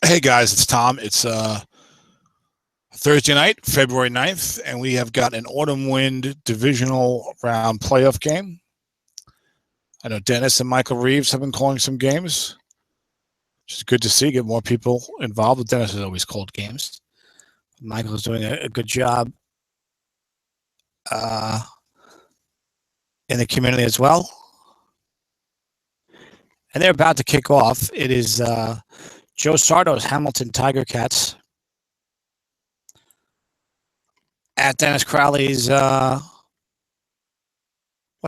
Hey guys, it's Tom. It's Thursday night, February 9th, and we have got an Autumn Wind divisional round playoff game. I know Dennis and Michael Reeves have been calling some games, which is good to see. Get more people involved. Dennis has always called games. Michael is doing a good job in the community as well. And they're about to kick off. It is Joe Sardo's Hamilton Tiger Cats at Dennis Crowley's, what's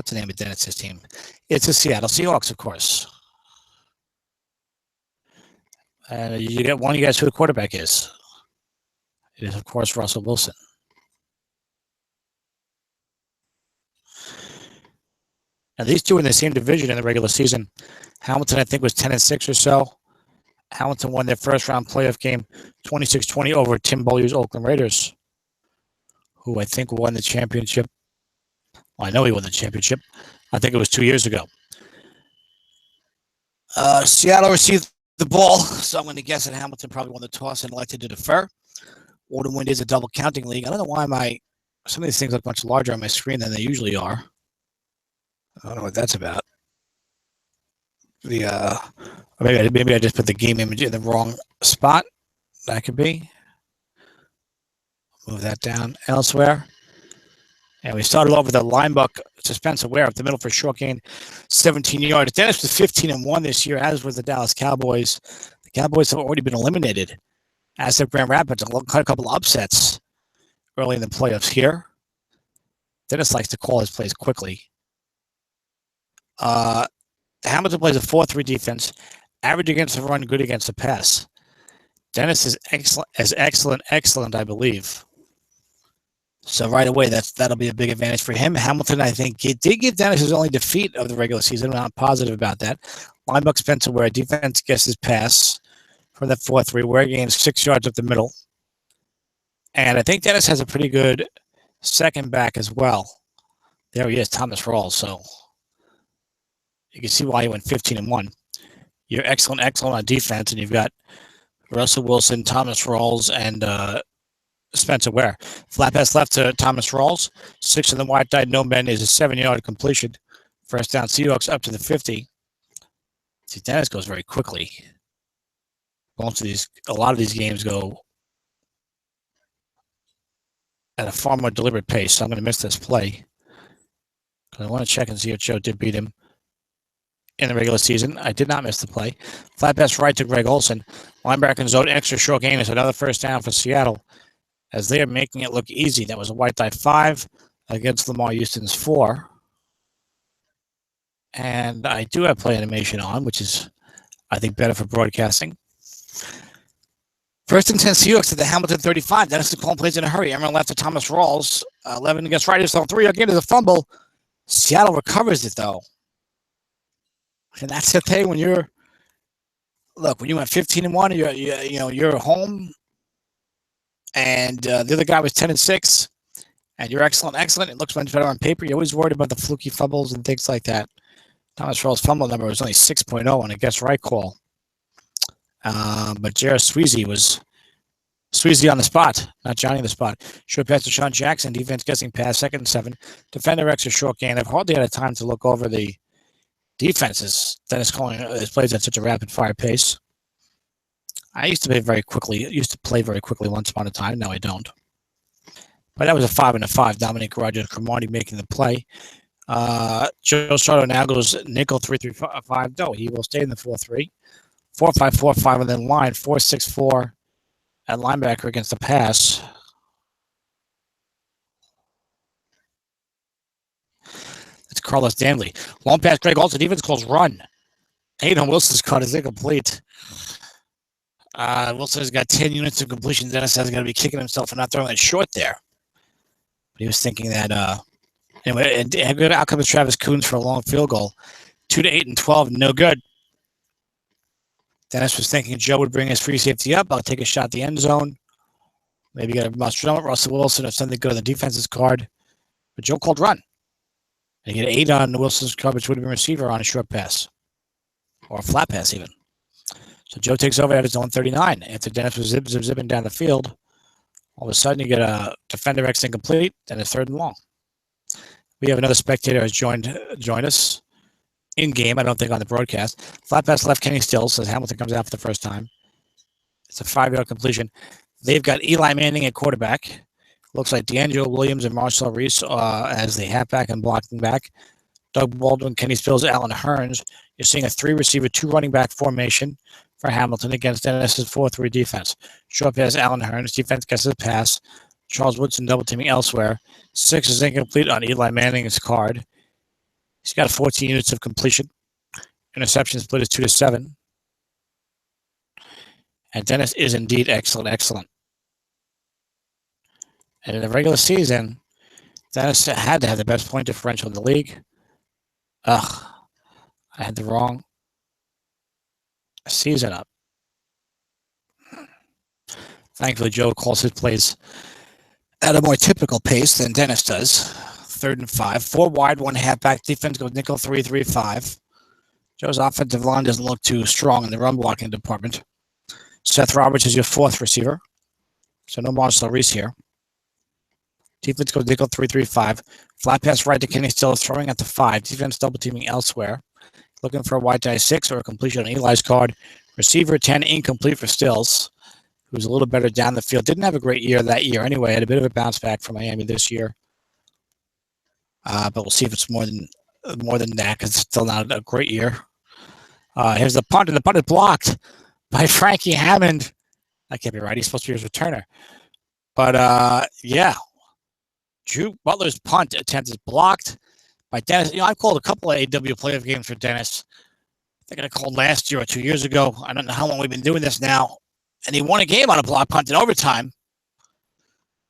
the name of Dennis's team? It's the Seattle Seahawks, of course. And you get one, you guys who the quarterback is. It is, of course, Russell Wilson. Now, these two are in the same division in the regular season. Hamilton, I think, was 10-6 or so. Hamilton won their first round playoff game 26-20 over Tim Bolyer's Oakland Raiders, who I think won the championship. Well, I know he won the championship. I think it was 2 years ago. Seattle received the ball, so I'm going to guess that Hamilton probably won the toss and elected to defer. Autumn Wind is a double counting league. I don't know why some of these things look much larger on my screen than they usually are. I don't know what that's about. Maybe I just put the game image in the wrong spot. That could be. Move that down elsewhere. And we started off with a linebacker to Spencer Ware up the middle for a short gain, 17 yards. Dennis was 15-1 this year, as was the Dallas Cowboys. The Cowboys have already been eliminated, as have Grand Rapids. A couple of upsets early in the playoffs here. Dennis likes to call his plays quickly. Hamilton plays a 4-3 defense, average against the run, good against the pass. Dennis is excellent, I believe. So right away, that'll be a big advantage for him. Hamilton, I think, did give Dennis his only defeat of the regular season. I'm not positive about that. Linebacker Spencer Ware, defense gets his pass from the 4-3. Ware gains 6 yards up the middle. And I think Dennis has a pretty good second back as well. There he is, Thomas Rawls. So you can see why he went 15-1. You're excellent on defense, and you've got Russell Wilson, Thomas Rawls, and Spencer Ware. Flat pass left to Thomas Rawls. 6 in the wide side, no men is a 7-yard completion. First down, Seahawks up to the 50. See, Dennis goes very quickly. A lot of these games go at a far more deliberate pace, so I'm going to miss this play. I want to check and see if Joe did beat him in the regular season. I did not miss the play. Flat pass right to Greg Olson. Linebacker in zone, extra short gain is another first down for Seattle, as they are making it look easy. That was a white tie 5 against Lamar Houston's 4. And I do have play animation on, which is, I think, better for broadcasting. First and 10 Seahawks at the Hamilton 35. Dennis DeColm plays in a hurry. Emerald left to Thomas Rawls. 11 against Raiders on 3. Again, there's a fumble. Seattle recovers it, though. And that's the thing when you went 15-1, you're home, and the other guy was 10-6, and you're excellent. It looks much better on paper. You're always worried about the fluky fumbles and things like that. Thomas Rawls' fumble number was only 6.0 on a guess right call. But Jared Sweezy was Sweezy on the spot, not Johnny on the spot. Short pass to Sean Jackson. Defense guessing pass, 2nd and 7. Defender extra short gain. I've hardly had a time to look over the defenses. Dennis calling his plays at such a rapid fire pace. I used to play very quickly once upon a time. Now I don't. But that was a 5 and a 5. Dominic Rogers Cromartie making the play. Joe Sardo now goes nickel 3-3-5. No, he will stay in the 4-3. 4-5-4-5 and then line 4-6-4 at linebacker against the pass. It's Carlos Danley. Long pass, Greg Olson. Defense calls run. Hayden Wilson's cut is incomplete. Wilson has got 10 units of completion. Dennis is going to be kicking himself for not throwing it short there. But he was thinking that, anyway, and good outcome is Travis Coons for a long field goal. 2-8 and 12, no good. Dennis was thinking Joe would bring his free safety up. I'll take a shot at the end zone. Maybe get a must run with Russell Wilson if something good on the defense's card. But Joe called run. And he had 8 on Wilson's card, which would have been receiver on a short pass. Or a flat pass, even. So Joe takes over at his own 39. After Dennis was zipping down the field, all of a sudden you get a defender X incomplete, and it's 3rd and long. We have another spectator has joined us in game. I don't think on the broadcast. Flat pass left, Kenny Stills as Hamilton comes out for the first time. It's a 5-yard completion. They've got Eli Manning at quarterback. Looks like D'Angelo Williams and Marcel Reese as the halfback and blocking back. Doug Baldwin, Kenny Stills, Alan Hearns. You're seeing a 3-receiver, 2-running back formation for Hamilton against Dennis's 4-3 defense. Short pass, Alan Hearns. Defense gets his pass. Charles Woodson double teaming elsewhere. 6 is incomplete on Eli Manning's card. He's got 14 units of completion. Interception split is 2-7. And Dennis is indeed excellent. And in the regular season, Dennis had to have the best point differential in the league. I had the wrong season up. Thankfully, Joe calls his plays at a more typical pace than Dennis does. 3rd and 5. 4 wide, 1 halfback. Defense goes nickel 3-3-5. Joe's offensive line doesn't look too strong in the run blocking department. Seth Roberts is your 4th receiver. So no Marcel Reese here. Defense goes nickel 3-3-5. Flat pass right to Kenny Stills, throwing at the 5. Defense double teaming elsewhere. Looking for a wide die 6 or a completion on Eli's card. Receiver 10 incomplete for Stills, who's a little better down the field. Didn't have a great year that year anyway. Had a bit of a bounce back from Miami this year. But we'll see if it's more than that, because it's still not a great year. Here's the punt, and the punt is blocked by Frankie Hammond. That can't be right. He's supposed to be his returner. But, yeah. Drew Butler's punt attempt is blocked by Dennis. I've called a couple of AW playoff games for Dennis. I think I called last year or 2 years ago. I don't know how long we've been doing this now. And he won a game on a block punt in overtime.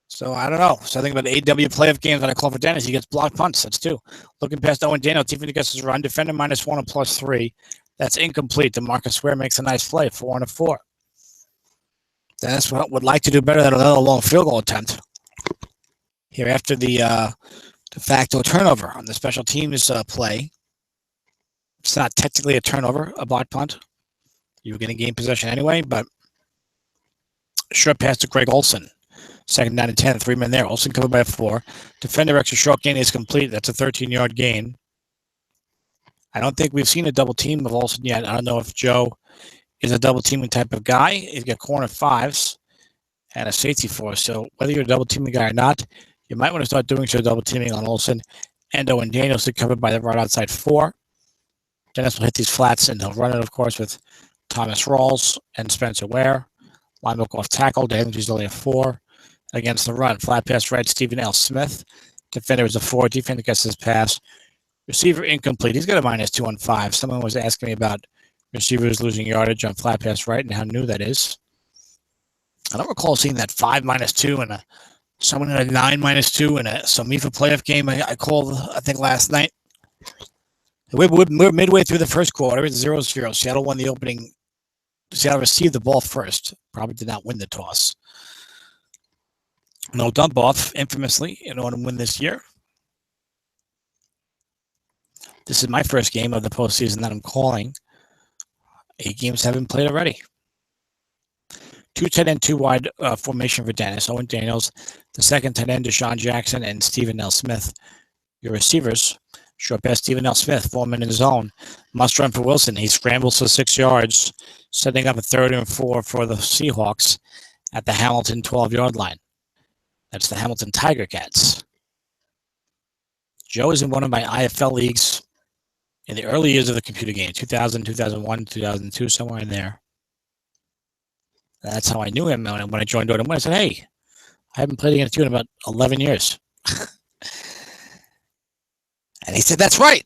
So I don't know. So I think about AW playoff games that I call for Dennis, he gets blocked punts. That's 2. Looking past Owen Daniel, defense gets his run. Defender -1 and +3. That's incomplete. DeMarcus Ware makes a nice play, 4-4. Dennis would like to do better than another long field goal attempt here after the de facto turnover on the special teams play. It's not technically a turnover, a block punt. You were going to gain possession anyway, but short pass to Greg Olson. 2nd down and 10, 3 men there. Olson covered by a 4. Defender extra short gain is complete. That's a 13-yard gain. I don't think we've seen a double team of Olson yet. I don't know if Joe is a double teaming type of guy. He's got corner 5s and a safety 4. So whether you're a double teaming guy or not, you might want to start doing some double teaming on Olson and Owen Daniels, covered by the right outside 4. Dennis will hit these flats, and he'll run it, of course, with Thomas Rawls and Spencer Ware. Linebacker off tackle. Damage is only a 4. Against the run, flat pass right, Stephen L. Smith. Defender is a 4. Defender gets his pass. Receiver incomplete. He's got a -2 on 5. Someone was asking me about receivers losing yardage on flat pass right and how new that is. I don't recall seeing that 5 -2 and someone had a 9 -2 in some MIFA playoff game I called, I think, last night. We're midway through the first quarter. It's 0-0. Seattle won the opening. Seattle received the ball first. Probably did not win the toss. No dump off, infamously, in order to win this year. This is my first game of the postseason that I'm calling. 8 games have been played already. 2 tight end, 2 wide formation for Dennis. Owen Daniels, the second tight end, Deshaun Jackson, and Stephen L. Smith. Your receivers, short pass, Stephen L. Smith, 4 men in his own. Must run for Wilson. He scrambles for 6 yards, setting up a 3rd and 4 for the Seahawks at the Hamilton 12-yard line. That's the Hamilton Tiger Cats. Joe is in one of my IFL leagues in the early years of the computer game, 2000, 2001, 2002, somewhere in there. That's how I knew him when I joined Odom. I said, hey, I haven't played against you in about 11 years. And he said, that's right.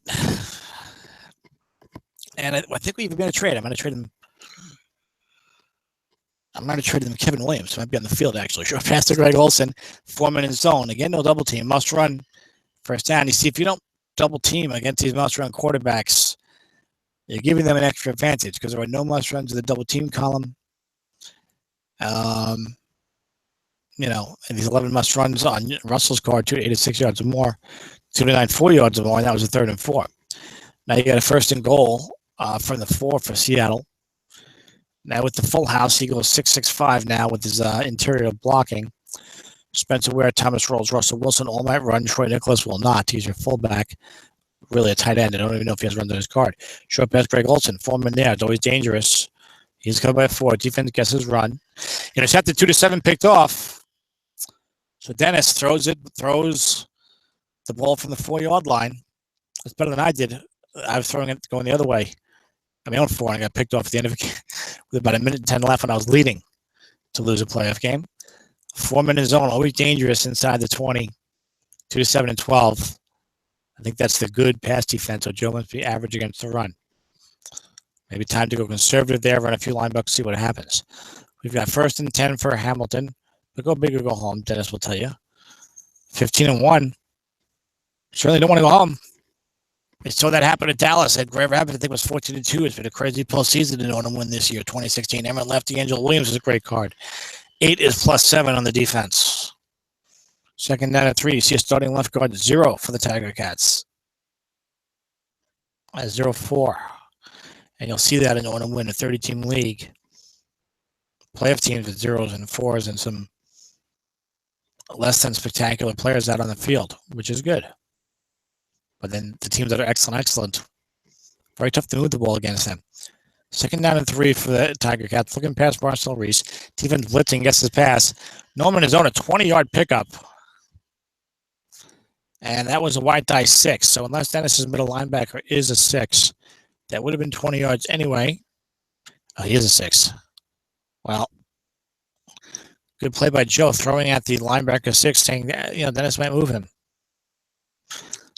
And I think we've been a trade. I'm going to trade him Kevin Williams. Might be on the field, actually. Short pass to Greg Olson. 4 men in zone. Again, no double team. Must run. First down. You see, if you don't double team against these must run quarterbacks, you're giving them an extra advantage because there are no must runs in the double team column. And these 11 must runs on Russell's card, 2 to 86 yards or more, 2 to 94 yards or more, and that was a 3rd and 4. Now you got a 1st and goal from the 4 for Seattle. Now with the full house, he goes 6-6-5 now with his interior blocking. Spencer Ware, Thomas Rawls, Russell Wilson all might run. Troy Nicholas will not. He's your fullback. Really a tight end. I don't even know if he has runs on his card. Short pass, Greg Olson. Foreman there. It's always dangerous. He's covered by 4. Defense gets his run. Intercepted 2-7, picked off. So Dennis throws the ball from the 4-yard line. That's better than I did. I was throwing it going the other way. I mean, I went 4 and I got picked off at the end of the game with about 1:10 left when I was leading to lose a playoff game. 4-minute zone, always dangerous inside the 20. 2-7 and 12. I think that's the good pass defense, so Joe must be average against the run. Maybe time to go conservative there, run a few linebackers, see what happens. We've got 1st and 10 for Hamilton. But go big or go home, Dennis will tell you. 15-1. Certainly don't want to go home. I saw that happen at Dallas at Grand Rapids. I think it was 14-2. It's been a crazy postseason to know them win this year, 2016. Emmett lefty, Angel Williams is a great card. 8 is +7 on the defense. 2nd down and 3. You see a starting left guard 0 for the Tiger Cats. 0-4. And you'll see that in order to win a 30-team league. Playoff teams with 0s and 4s and some less than spectacular players out on the field, which is good. But then the teams that are excellent, very tough to move the ball against them. 2nd down and 3 for the Tiger Cats. Looking past Marcel Reese. Defense blitzing, gets his pass. Norman is on a 20-yard pickup. And that was a white die 6. So unless Dennis's middle linebacker is a 6, that would have been 20 yards anyway. Oh, he is a 6. Well, good play by Joe, throwing at the linebacker 6, saying, Dennis might move him.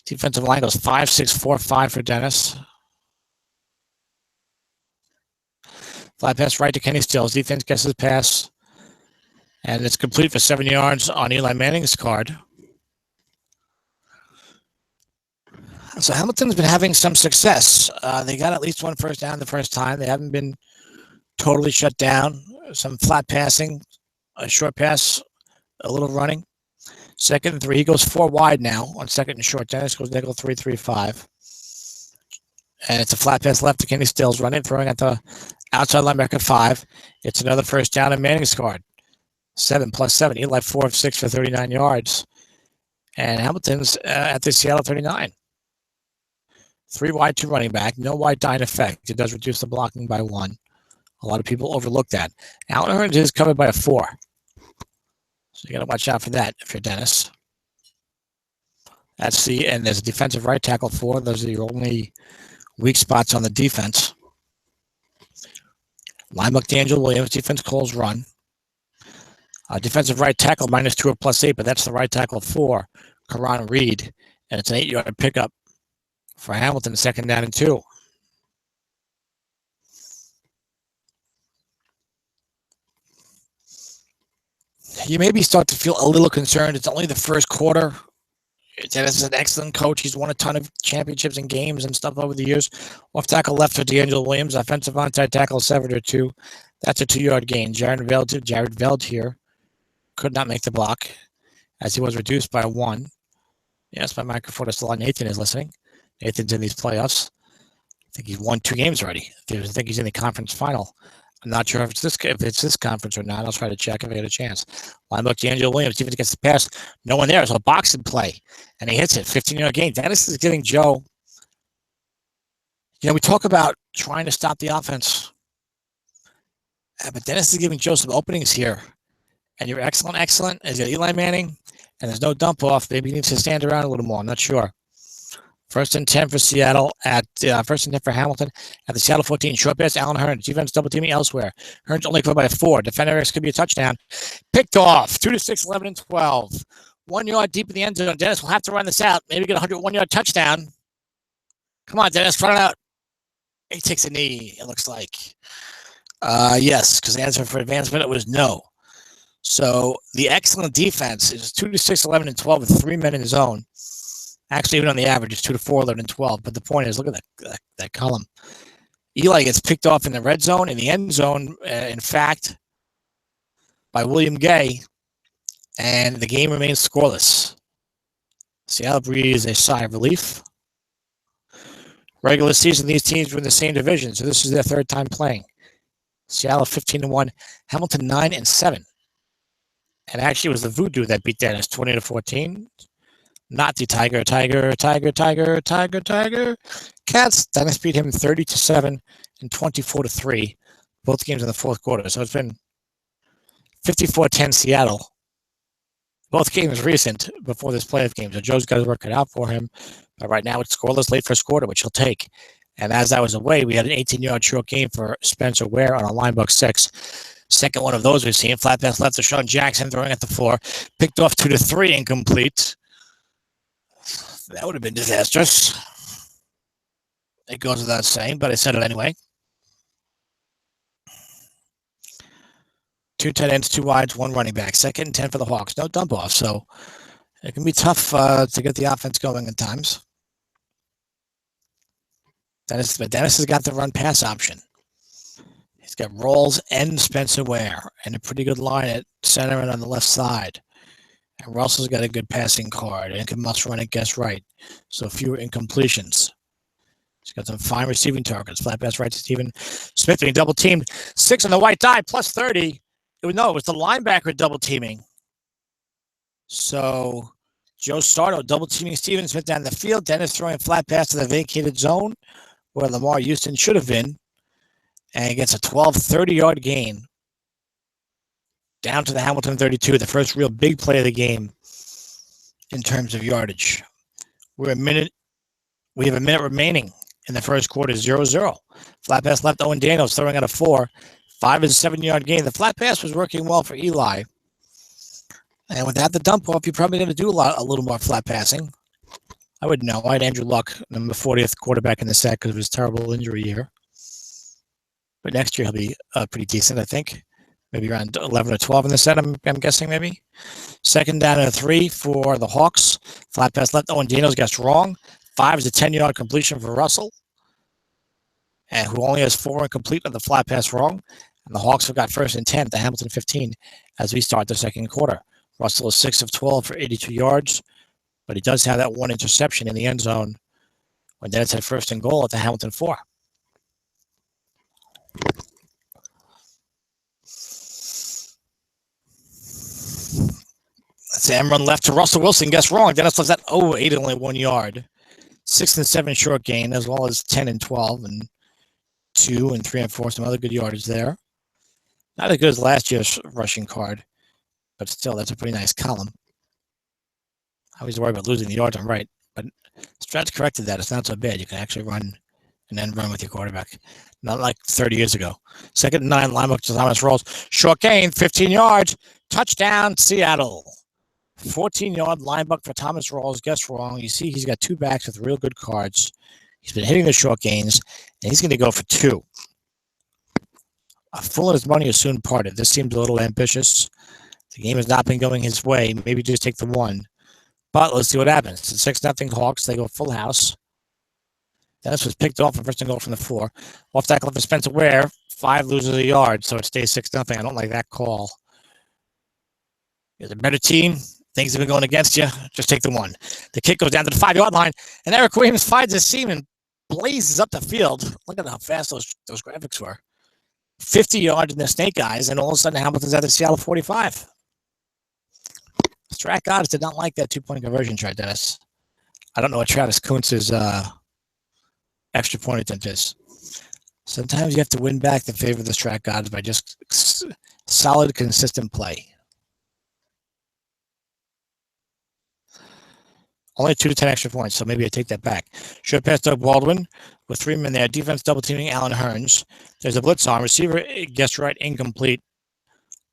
Defensive line goes 5-6-4-5 for Dennis. Fly pass right to Kenny Stills. Defense gets his pass. And it's complete for 7 yards on Eli Manning's card. So Hamilton's been having some success. They got at least 1 first down the first time. They haven't been totally shut down. Some flat passing, a short pass, a little running. 2nd and 3. He goes 4 wide now on 2nd and short. Dennis goes nickel 3-3-5. And it's a flat pass left to Kenny Stills, running, throwing at the outside linebacker 5. It's another first down in Manning's card. 7 +7. Eli 4 of 6 for 39 yards. And Hamilton's at the Seattle 39. 3 wide, 2 running back. No wide die in effect. It does reduce the blocking by 1. A lot of people overlook that. Allen Hurns is covered by a 4. So you got to watch out for that if you're Dennis. And there's a defensive right tackle 4. Those are your only weak spots on the defense. Linebacker Angel Williams. Defense calls run. Defensive right tackle -2 or +8, but that's the right tackle 4, Karan Reed. And it's an 8-yard pickup for Hamilton, 2nd down and 2. You maybe start to feel a little concerned. It's only the first quarter. Dennis is an excellent coach. He's won a ton of championships and games and stuff over the years. Off tackle left for D'Angelo Williams. Offensive onside tackle 7 or 2. That's a 2-yard gain. Jared Veld here could not make the block as he was reduced by 1. Yes, my microphone is still on. Nathan is listening. Nathan's in these playoffs. I think he's won 2 games already. I think he's in the conference final. I'm not sure if it's this conference or not. I'll try to check if I get a chance. Linebacker D'Angelo Williams, defense gets the pass. No one there. It's a boxing play. And he hits it. 15-yard gain. Dennis is giving Joe. We talk about trying to stop the offense. But Dennis is giving Joe some openings here. And you're excellent. As you're Eli Manning. And there's no dump off. Maybe he needs to stand around a little more. I'm not sure. 1st and 10 for Seattle at 1st and 10 for Hamilton at the Seattle 14. Short pass, Allen Hurns. Defense double teaming elsewhere. Hurns only covered by a 4. Defender X could be a touchdown. Picked off. 2-6, 11 and 12. 1 yard deep in the end zone. Dennis will have to run this out. Maybe get a 101-yard touchdown. Come on, Dennis, run it out. He takes a knee, it looks like. Yes, because the answer for advancement it was no. So the excellent defense is 2-6, 11 and 12 with 3 men in zone. Actually, even on the average, it's 2-4, 11 and 12. But the point is, look at that column. Eli gets picked off in the red zone, in the end zone, in fact, by William Gay, and the game remains scoreless. Seattle breathes a sigh of relief. Regular season, these teams were in the same division, so this is their 3rd time playing. Seattle 15-1, Hamilton 9-7. And actually, it was the Voodoo that beat Dennis 20-14. Not the Tiger Cats. Dennis beat him 30-7 and 24-3. Both games in the fourth quarter. So it's been 54-10 Seattle. Both games recent before this playoff game. So Joe's got to work it out for him. But right now it's scoreless late first quarter, which he'll take. And as I was away, we had an 18-yard short game for Spencer Ware on a linebucker 6. Second one of those we've seen. Flat pass left to Sean Jackson, throwing at the 4. Picked off 2-3, incomplete. That would have been disastrous. It goes without saying, but I said it anyway. 2 tight ends, 2 wides, 1 running back. 2nd and 10 for the Hawks. No dump off, so it can be tough to get the offense going at times. Dennis has got the run-pass option. He's got Rawls and Spencer Ware and a pretty good line at center and on the left side. And Russell's got a good passing card and can must run it guess right. So fewer incompletions. He's got some fine receiving targets. Flat pass right to Stephen Smith being double teamed. 6 on the white die, plus 30. It was the linebacker double teaming. So Joe Sardo double teaming Stephen Smith down the field. Dennis throwing flat pass to the vacated zone where Lamar Houston should have been. And he gets a 30-yard gain down to the Hamilton 32, the first real big play of the game in terms of yardage. We have a minute remaining in the first quarter, 0-0. Flat pass left, Owen Daniels throwing at a 4. 5 and 7-yard gain. The flat pass was working well for Eli. And without the dump off, you're probably going to do a little more flat passing. I would know. I had Andrew Luck, number 40th quarterback in the set because of his terrible injury year. But next year he'll be pretty decent, I think. Maybe around 11 or 12 in the set, I'm guessing maybe. 2nd down and 3 for the Hawks. Flat pass left. Owen Daniels gets wrong. 5 is a 10-yard completion for Russell, and who only has 4 incomplete on the flat pass wrong. And the Hawks have got 1st and 10 at the Hamilton 15 as we start the second quarter. Russell is 6 of 12 for 82 yards, but he does have that 1 interception in the end zone when Dennis had 1st and goal at the Hamilton 4. Sam run left to Russell Wilson. Guess wrong. Dennis left that 8 only 1 yard. 6 and 7 short gain, as well as 10 and 12 and 2 and 3 and 4. Some other good yardage there. Not as good as last year's rushing card, but still, that's a pretty nice column. I always worry about losing the yards. I'm right, but Strat's corrected that. It's not so bad. You can actually run and then run with your quarterback. Not like 30 years ago. 2nd and 9, linebacker to Thomas Rawls. Short gain, 15 yards. Touchdown, Seattle. 14-yard linebacker for Thomas Rawls. Guess wrong. You see he's got 2 backs with real good cards. He's been hitting the short gains, and he's going to go for 2. Full of his money is soon parted. This seems a little ambitious. The game has not been going his way. Maybe just take the 1. But let's see what happens. It's 6-0 Hawks. They go full house. Dennis was picked off on 1st and goal from the 4. Off tackle for Spencer Ware. 5 loses a yard, so it stays 6-0. I don't like that call. You're the better team. Things have been going against you. Just take the 1. The kick goes down to the 5-yard line, and Eric Williams finds a seam and blazes up the field. Look at how fast those graphics were. 50 yards in the snake eyes, and all of a sudden Hamilton's at the Seattle 45. Strat gods did not like that 2-point conversion try, Dennis. I don't know what Travis Kuntz's extra point attempt is. Sometimes you have to win back the favor of the Strat gods by just solid, consistent play. Only 2 to 10 extra points, so maybe I take that back. Short pass Doug Baldwin with 3 men there. Defense double teaming Alan Hearns. There's a blitz on. Receiver guessed right, incomplete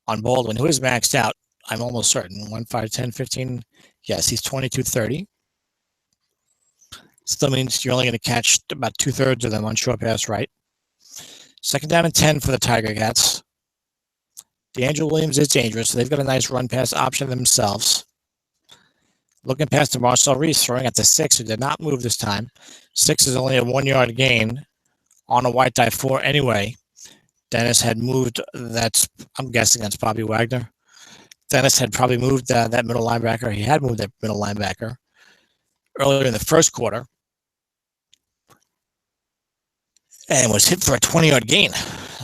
on Baldwin, who is maxed out. I'm almost certain. 1, 5, 10, 15. Yes, he's 22-30. Still means you're only going to catch about 2/3 of them on short pass right. 2nd down and 10 for the Tiger Cats. DeAngelo Williams is dangerous, so they've got a nice run pass option themselves. Looking past to Marcel Reese, throwing at the 6, who did not move this time. 6 is only a 1-yard gain on a white die 4 anyway. Dennis had moved, I'm guessing that's Bobby Wagner. Dennis had probably moved that middle linebacker. He had moved that middle linebacker earlier in the first quarter and was hit for a 20-yard gain.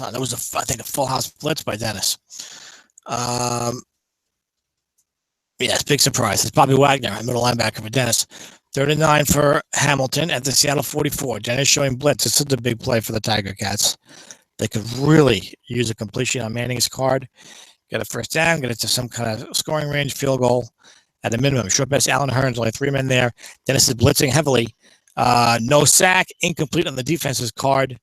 That was, I think, a full house blitz by Dennis. Yes, big surprise. It's Bobby Wagner, middle linebacker for Dennis. 39 for Hamilton at the Seattle 44. Dennis showing blitz. This is a big play for the Tiger Cats. They could really use a completion on Manning's card. Get a first down, get it to some kind of scoring range, field goal at a minimum. Short pass, Allen Hearns, only 3 men there. Dennis is blitzing heavily. No sack, incomplete on the defense's card.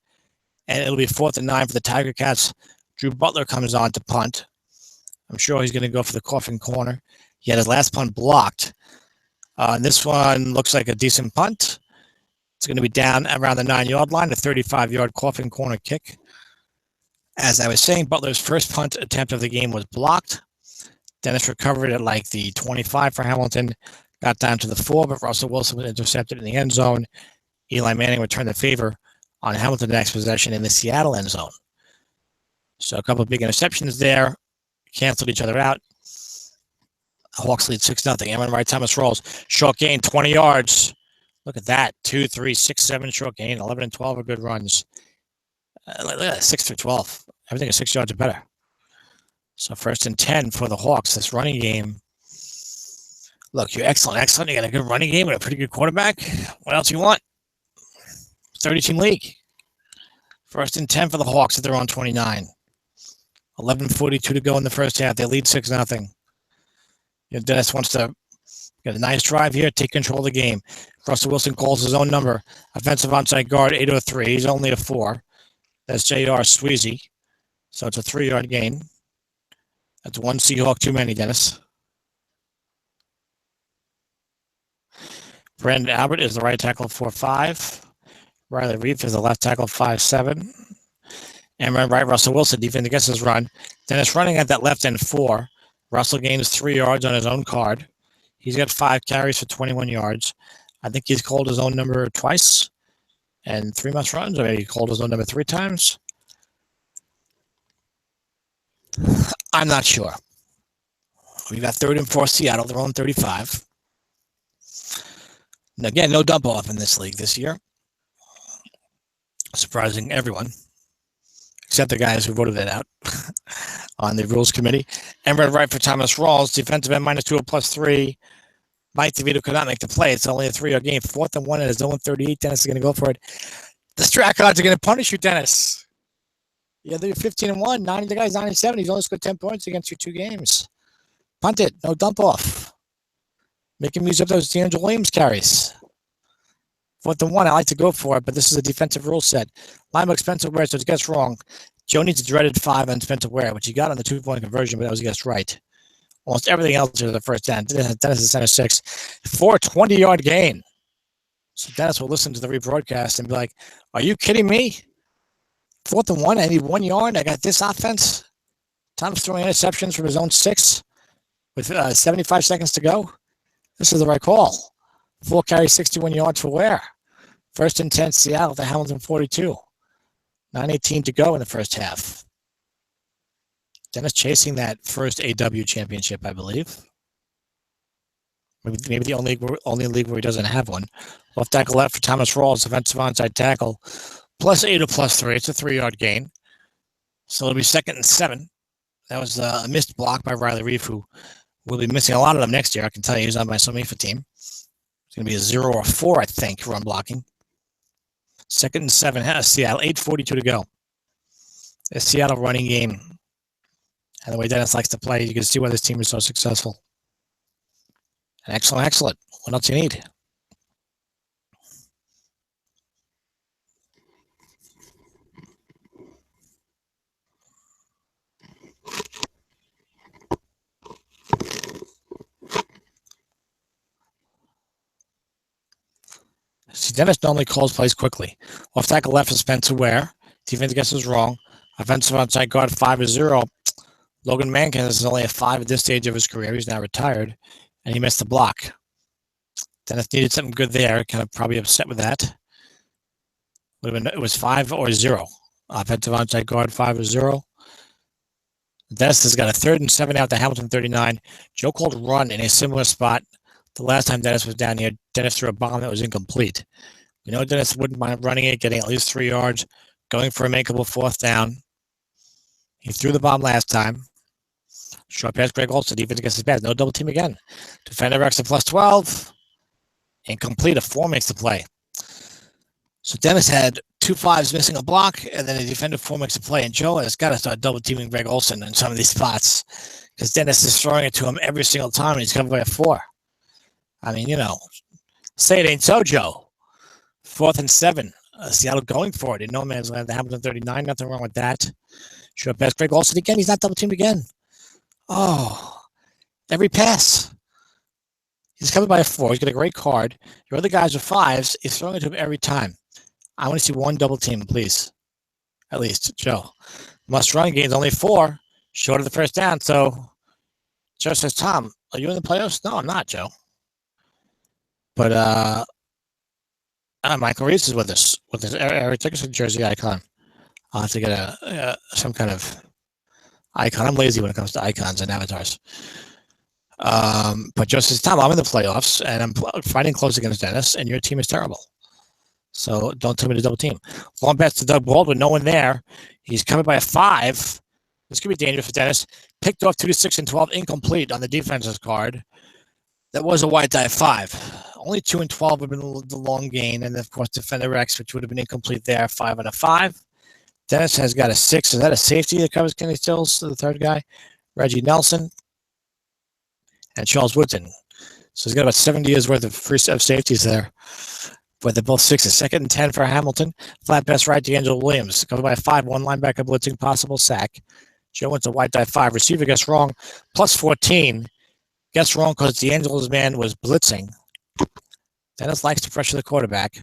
And it'll be 4th and 9 for the Tiger Cats. Drew Butler comes on to punt. I'm sure he's going to go for the coffin corner. He had his last punt blocked. And this one looks like a decent punt. It's going to be down around the 9-yard line, a 35-yard coffin corner kick. As I was saying, Butler's first punt attempt of the game was blocked. Dennis recovered at like the 25 for Hamilton, got down to the 4, but Russell Wilson was intercepted in the end zone. Eli Manning returned the favor on Hamilton's next possession in the Seattle end zone. So a couple of big interceptions there, canceled each other out. Hawks lead 6-0. Aaron Wright, Thomas rolls. Short gain, 20 yards. Look at that. 2, 3, 6, 7 short gain. 11 and 12 are good runs. Look at that, 6 through 12. Everything is 6 yards or better. So 1st and 10 for the Hawks. This running game. Look, you're excellent. You got a good running game with a pretty good quarterback. What else you want? 30-team league. 1st and 10 for the Hawks at their own 29. 11:42 to go in the first half. They lead 6-0. Dennis wants to get a nice drive here, take control of the game. Russell Wilson calls his own number. Offensive onside guard, 803. He's only a 4. That's J.R. Sweezy. So it's a 3-yard gain. That's 1 Seahawk too many, Dennis. Brandon Albert is the right tackle, 4'5". Riley Reef is the left tackle, 5'7". And right, Russell Wilson defending against his run. Dennis running at that left end 4. Russell gains 3 yards on his own card. He's got 5 carries for 21 yards. I think he's called his own number twice and 3 must-runs, or maybe he called his own number 3 times. I'm not sure. We got 3rd and 4 Seattle, their own 35. And again, no dump off in this league this year. Surprising everyone, except the guys who voted it out on the rules committee. Emerald right for Thomas Rawls, defensive end -2 +3. Mike DeVito could not make the play. It's only a 3-yard game. 4th and 1 at his own 38. Dennis is going to go for it. The Strat cards are going to punish you, Dennis. Yeah, they're 15 and 1. 90 the guy's 97. He's only scored 10 points against you 2 games. Punt it. No dump off. Make him use up those D'Angelo Williams carries. 4th and 1. I like to go for it, but this is a defensive rule set. Linebacker Spencer Ware, so it gets wrong. Joe needs a dreaded 5 on Spencer Ware, which he got on the 2-point conversion, but that was against right. Almost everything else is the first down. Dennis is center 6. 20-yard gain. So Dennis will listen to the rebroadcast and be like, are you kidding me? 4th and 1, I need 1 yard. I got this offense. Tom's throwing interceptions from his own 6 with 75 seconds to go. This is the right call. 4 carries, 61 yards for Ware. 1st and 10, Seattle, the Hamilton 42. 9:18 to go in the first half. Dennis chasing that first AW championship, I believe. Maybe the only league where he doesn't have one. Left tackle left for Thomas Rawls, defensive onside tackle. +8 or +3. It's a 3-yard gain. So it'll be 2nd and 7. That was a missed block by Riley Reef, who will be missing a lot of them next year. I can tell you he's on my Somifa team. It's going to be a 0 or 4, I think, run blocking. 2nd and 7, Seattle, 8:42 to go. The Seattle running game. And the way Dennis likes to play, you can see why this team is so successful. And excellent. What else do you need? See, Dennis normally calls plays quickly. Off tackle left is Spencer Ware. Defense guess is wrong. Offensive outside guard 5-0. Logan Mankins is only a 5 at this stage of his career. He's now retired, and he missed the block. Dennis needed something good there. Kind of probably upset with that. It was 5 or 0. Offensive outside guard 5-0. Dennis has got a 3rd and 7 out to Hamilton 39. Joe called run in a similar spot. The last time Dennis was down here, Dennis threw a bomb that was incomplete. We know Dennis wouldn't mind running it, getting at least 3 yards, going for a makeable 4th down. He threw the bomb last time. Short pass, Greg Olson. Defense against his pass. No double team again. Defender X plus 12. Incomplete. A 4 makes the play. So Dennis had 2 5s missing a block, and then a defender 4 makes a play. And Joe has got to start double teaming Greg Olson in some of these spots because Dennis is throwing it to him every single time, and he's coming by a 4. I mean, say it ain't so, Joe. 4th and 7. Seattle going for it in no man's land. The Hamilton 39. Nothing wrong with that. Short pass, Greg Olson again. He's not double teamed again. Oh, every pass. He's coming by a 4. He's got a great card. Your other guys are 5s. He's throwing it to him every time. I want to see 1 double team, please. At least, Joe. Must run gains only 4. Short of the first down. So, Joe says, Tom, are you in the playoffs? No, I'm not, Joe. But Michael Reese is with us with his Eric Dickerson jersey icon. I'll have to get some kind of icon. I'm lazy when it comes to icons and avatars. But Joe says, Tom, I'm in the playoffs, and I'm fighting close against Dennis, and your team is terrible. So don't tell me to double team. Long pass to Doug Baldwin, no one there. He's coming by a 5. This could be dangerous for Dennis. Picked off 2 to 6 and 12, incomplete on the defense's card. That was a white die 5. Only 2 and 12 would have been the long gain, and of course defender X, which would have been incomplete there. 5 and a 5. Dennis has got a 6. Is that a safety that covers Kenny Stills, the third guy? Reggie Nelson and Charles Woodson. So he's got about 70 years worth of safeties there. But they're both 6s. 2nd and 10 for Hamilton. Flat pass right to D'Angelo Williams. Covered by a 5. 1 linebacker blitzing, possible sack. Joe went to white die 5. Receiver gets wrong. Plus 14. Gets wrong because D'Angelo's man was blitzing. Dennis likes to pressure the quarterback.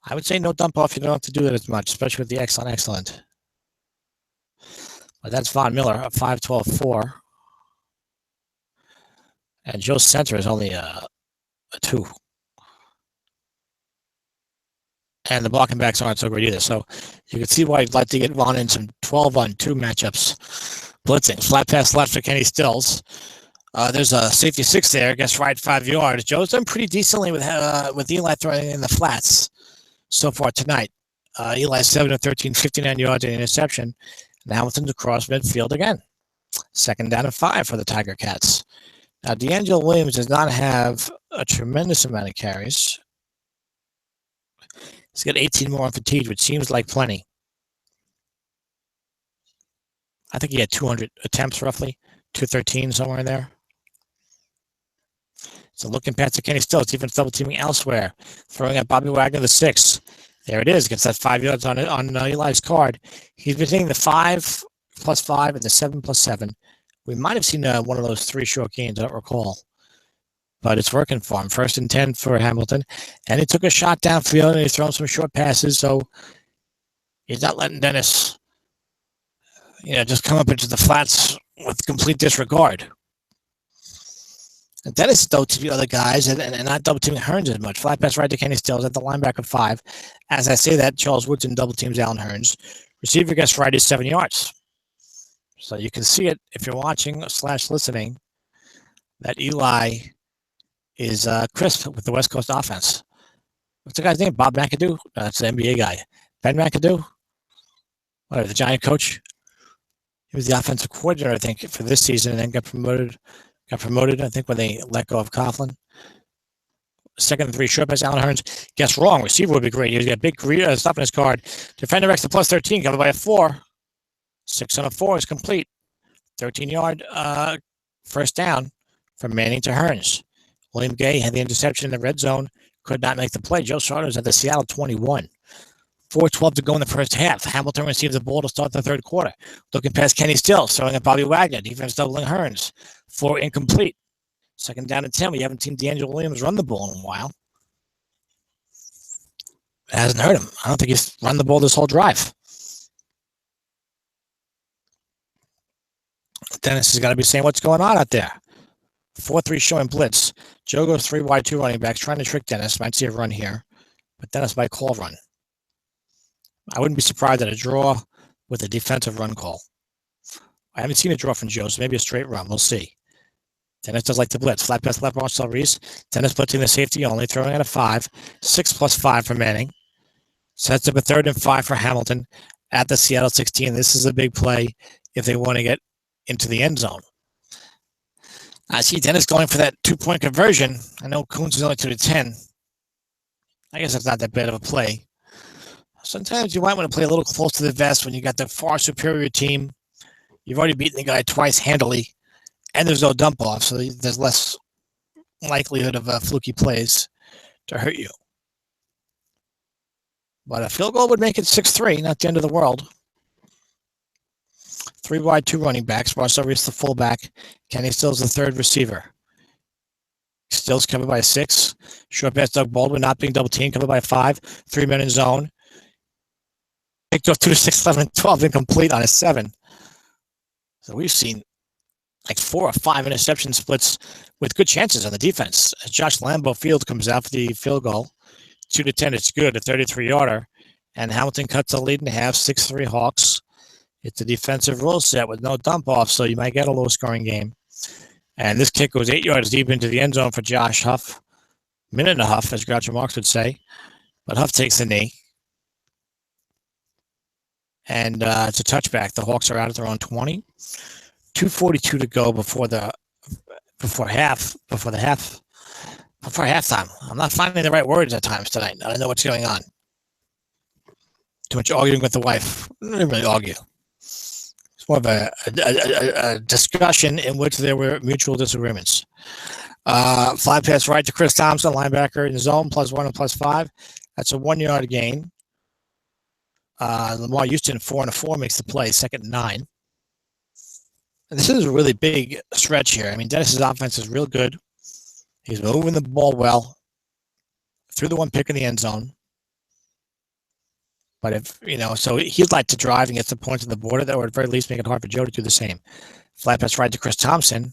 I would say no dump off. You don't have to do that as much, especially with the excellent. But that's Von Miller, a 5-12-4. And Joe's center is only a 2. And the blocking backs aren't so great either. So you can see why he'd like to get Von in some 12-on-2 matchups. Blitzing. Flat pass left for Kenny Stills. There's a safety 6 there. Gets right 5 yards. Joe's done pretty decently with Eli throwing in the flats so far tonight. Eli 7 of 13, 59 yards and interception. And Hamilton's across midfield again. 2nd down and 5 for the Tiger Cats. Now, D'Angelo Williams does not have a tremendous amount of carries. He's got 18 more on fatigue, which seems like plenty. I think he had 200 attempts roughly, 213 somewhere in there. So looking past the Kenny Stills, defense double teaming elsewhere, throwing at Bobby Wagner the 6. There it is, gets that 5 yards on Eli's card. He's been hitting the 5 plus 5 and the 7 plus 7. We might have seen one of those 3 short gains, I don't recall. But it's working for him. 1st and 10 for Hamilton. And he took a shot downfield and he's thrown some short passes. So he's not letting Dennis, just come up into the flats with complete disregard. And Dennis is double teaming other guys and not double teaming Hearns as much. Flat pass right to Kenny Stills at the linebacker 5. As I say that, Charles Woodson double teams Alan Hearns. Receiver gets right is 7 yards. So you can see it if you're watching / listening that Eli is crisp with the West Coast offense. What's the guy's name? Bob McAdoo? No, that's the NBA guy. Ben McAdoo? Whatever, the Giant coach. He was the offensive coordinator, I think, for this season and then got promoted, I think, when they let go of Coughlin. 2nd and 3, short pass, Alan Hearns. Guess wrong. Receiver would be great. He's got a big stuff in his card. Defender X to plus 13, covered by a 4. 6 on a 4 is complete. 13-yard first down from Manning to Hearns. William Gay had the interception in the red zone, could not make the play. Joe Sartor was at the Seattle 21. 4:12 to go in the first half. Hamilton receives the ball to start the third quarter. Looking past Kenny Stills, throwing at Bobby Wagner. Defense doubling Hearns. 4 incomplete. 2nd down and 10. We haven't seen D'Angelo Williams run the ball in a while. It hasn't hurt him. I don't think he's run the ball this whole drive. Dennis has got to be saying, what's going on out there? 4-3 showing blitz. Joe goes 3 wide, 2 running backs, trying to trick Dennis. Might see a run here, but Dennis might call run. I wouldn't be surprised at a draw with a defensive run call. I haven't seen a draw from Joe, so maybe a straight run. We'll see. Dennis does like to blitz. Flat pass left, Marcel Reese. Dennis blitzing the safety only, throwing at a 5. 6 plus 5 for Manning. Sets up a 3rd and 5 for Hamilton at the Seattle 16. This is a big play. if they want to get into the end zone. I see Dennis going for that 2-point conversion. I know Coons is only 2-10. I guess that's not that bad of a play. Sometimes you might want to play a little close to the vest when you got the far superior team. You've already beaten the guy twice handily, and there's no dump off, so there's less likelihood of fluky plays to hurt you. But a field goal would make it 6-3, not the end of the world. 3 wide, 2 running backs. Marcel Reese, the fullback. Kenny Stills, the third receiver. Stills covered by 6. Short pass, Doug Baldwin not being double teamed, covered by 5. 3 men in zone. Picked off 2 to 6, 11, 12, incomplete on a 7. So we've seen like 4 or 5 interception splits with good chances on the defense. As Josh Lambeau Field comes out for the field goal. 2-10, it's good, a 33-yarder. And Hamilton cuts the lead in half, 6-3 Hawks. It's a defensive rule set with no dump off, so you might get a low-scoring game. And this kick goes 8 yards deep into the end zone for Josh Huff. Minute and a huff, as Groucho Marx would say. But Huff takes the knee. And it's a touchback. The Hawks are out at their own 20. 2:42 to go before halftime. I'm not finding the right words at times tonight. I don't know what's going on. Too much arguing with the wife. I didn't really argue. It's more of a discussion in which there were mutual disagreements. Fly pass right to Chris Thompson, linebacker in zone, +1 and +5. That's a 1-yard gain. Lamar Houston, 4-4, makes the play, 2nd and 9. And this is a really big stretch here. I mean, Dennis's offense is real good. He's moving the ball well. Threw the 1 pick in the end zone. But so he'd like to drive and get some points on the board, or at the very least make it hard for Joe to do the same. Flat pass right to Chris Thompson.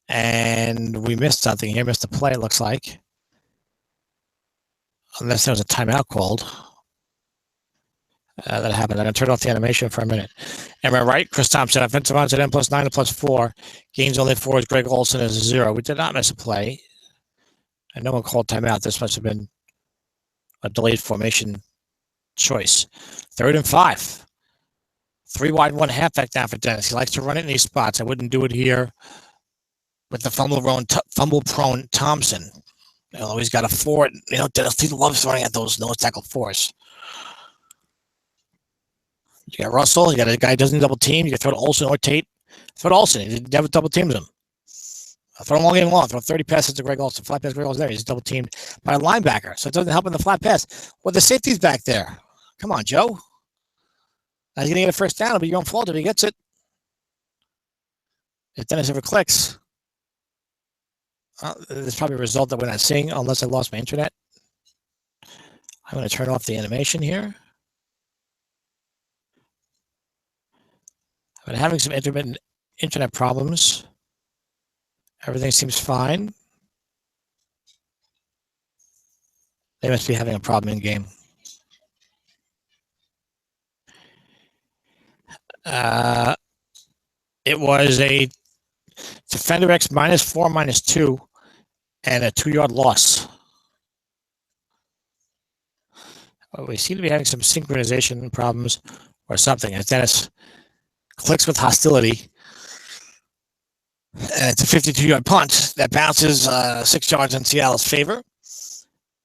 And we missed something here, missed a play, it looks like. Unless there was a timeout called. That happened. I'm going to turn off the animation for a minute. Am I right? Chris Thompson, offensive line, M +9 to +4. Gains only 4 as Greg Olson is a 0. We did not miss a play. And no one called timeout. This must have been a delayed formation choice. 3rd and 5. 3 wide, 1 halfback down for Dennis. He likes to run it in these spots. I wouldn't do it here with the fumble-prone Thompson. He's got a 4. Dennis, he loves running at those nose tackle 4s. You got Russell. You got a guy who doesn't double team. You can throw to Olsen or Tate. Throw to Olsen. He never double teams him. Throw him all game long. Throw 30 passes to Greg Olsen. Flat pass, Greg Olsen there. He's double teamed by a linebacker, so it doesn't help in the flat pass. Well, the safety's back there. Come on, Joe. Now he's going to get a first down. It'll be your own fault if he gets it. If Dennis ever clicks. There's probably a result that we're not seeing unless I lost my internet. I'm going to turn off the animation here. I've been having some intermittent internet problems. Everything seems fine. They must be having a problem in game. It was a defender X -4, -2, and a 2-yard loss. We seem to be having some synchronization problems or something. As Dennis clicks with hostility. And it's a 52-yard punt that bounces 6 yards in Seattle's favor.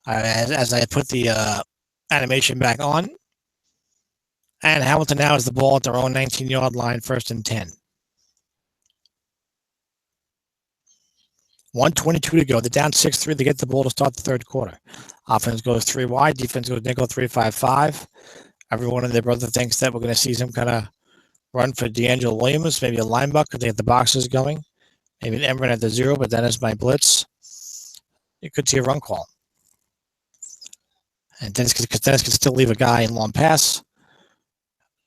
As I put the animation back on. And Hamilton now has the ball at their own 19-yard line, 1st and 10. 1:22 to go. They're down 6-3. They get the ball to start the 3rd quarter. Offense goes 3 wide. Defense goes nickel 3-5-5. Everyone and their brother thinks that we're going to see some kind of run for D'Angelo Williams, maybe a linebacker. They get the boxes going. Maybe an Emmerich at the 0, but then it's my blitz. You could see a run call. And Dennis can still leave a guy in long pass.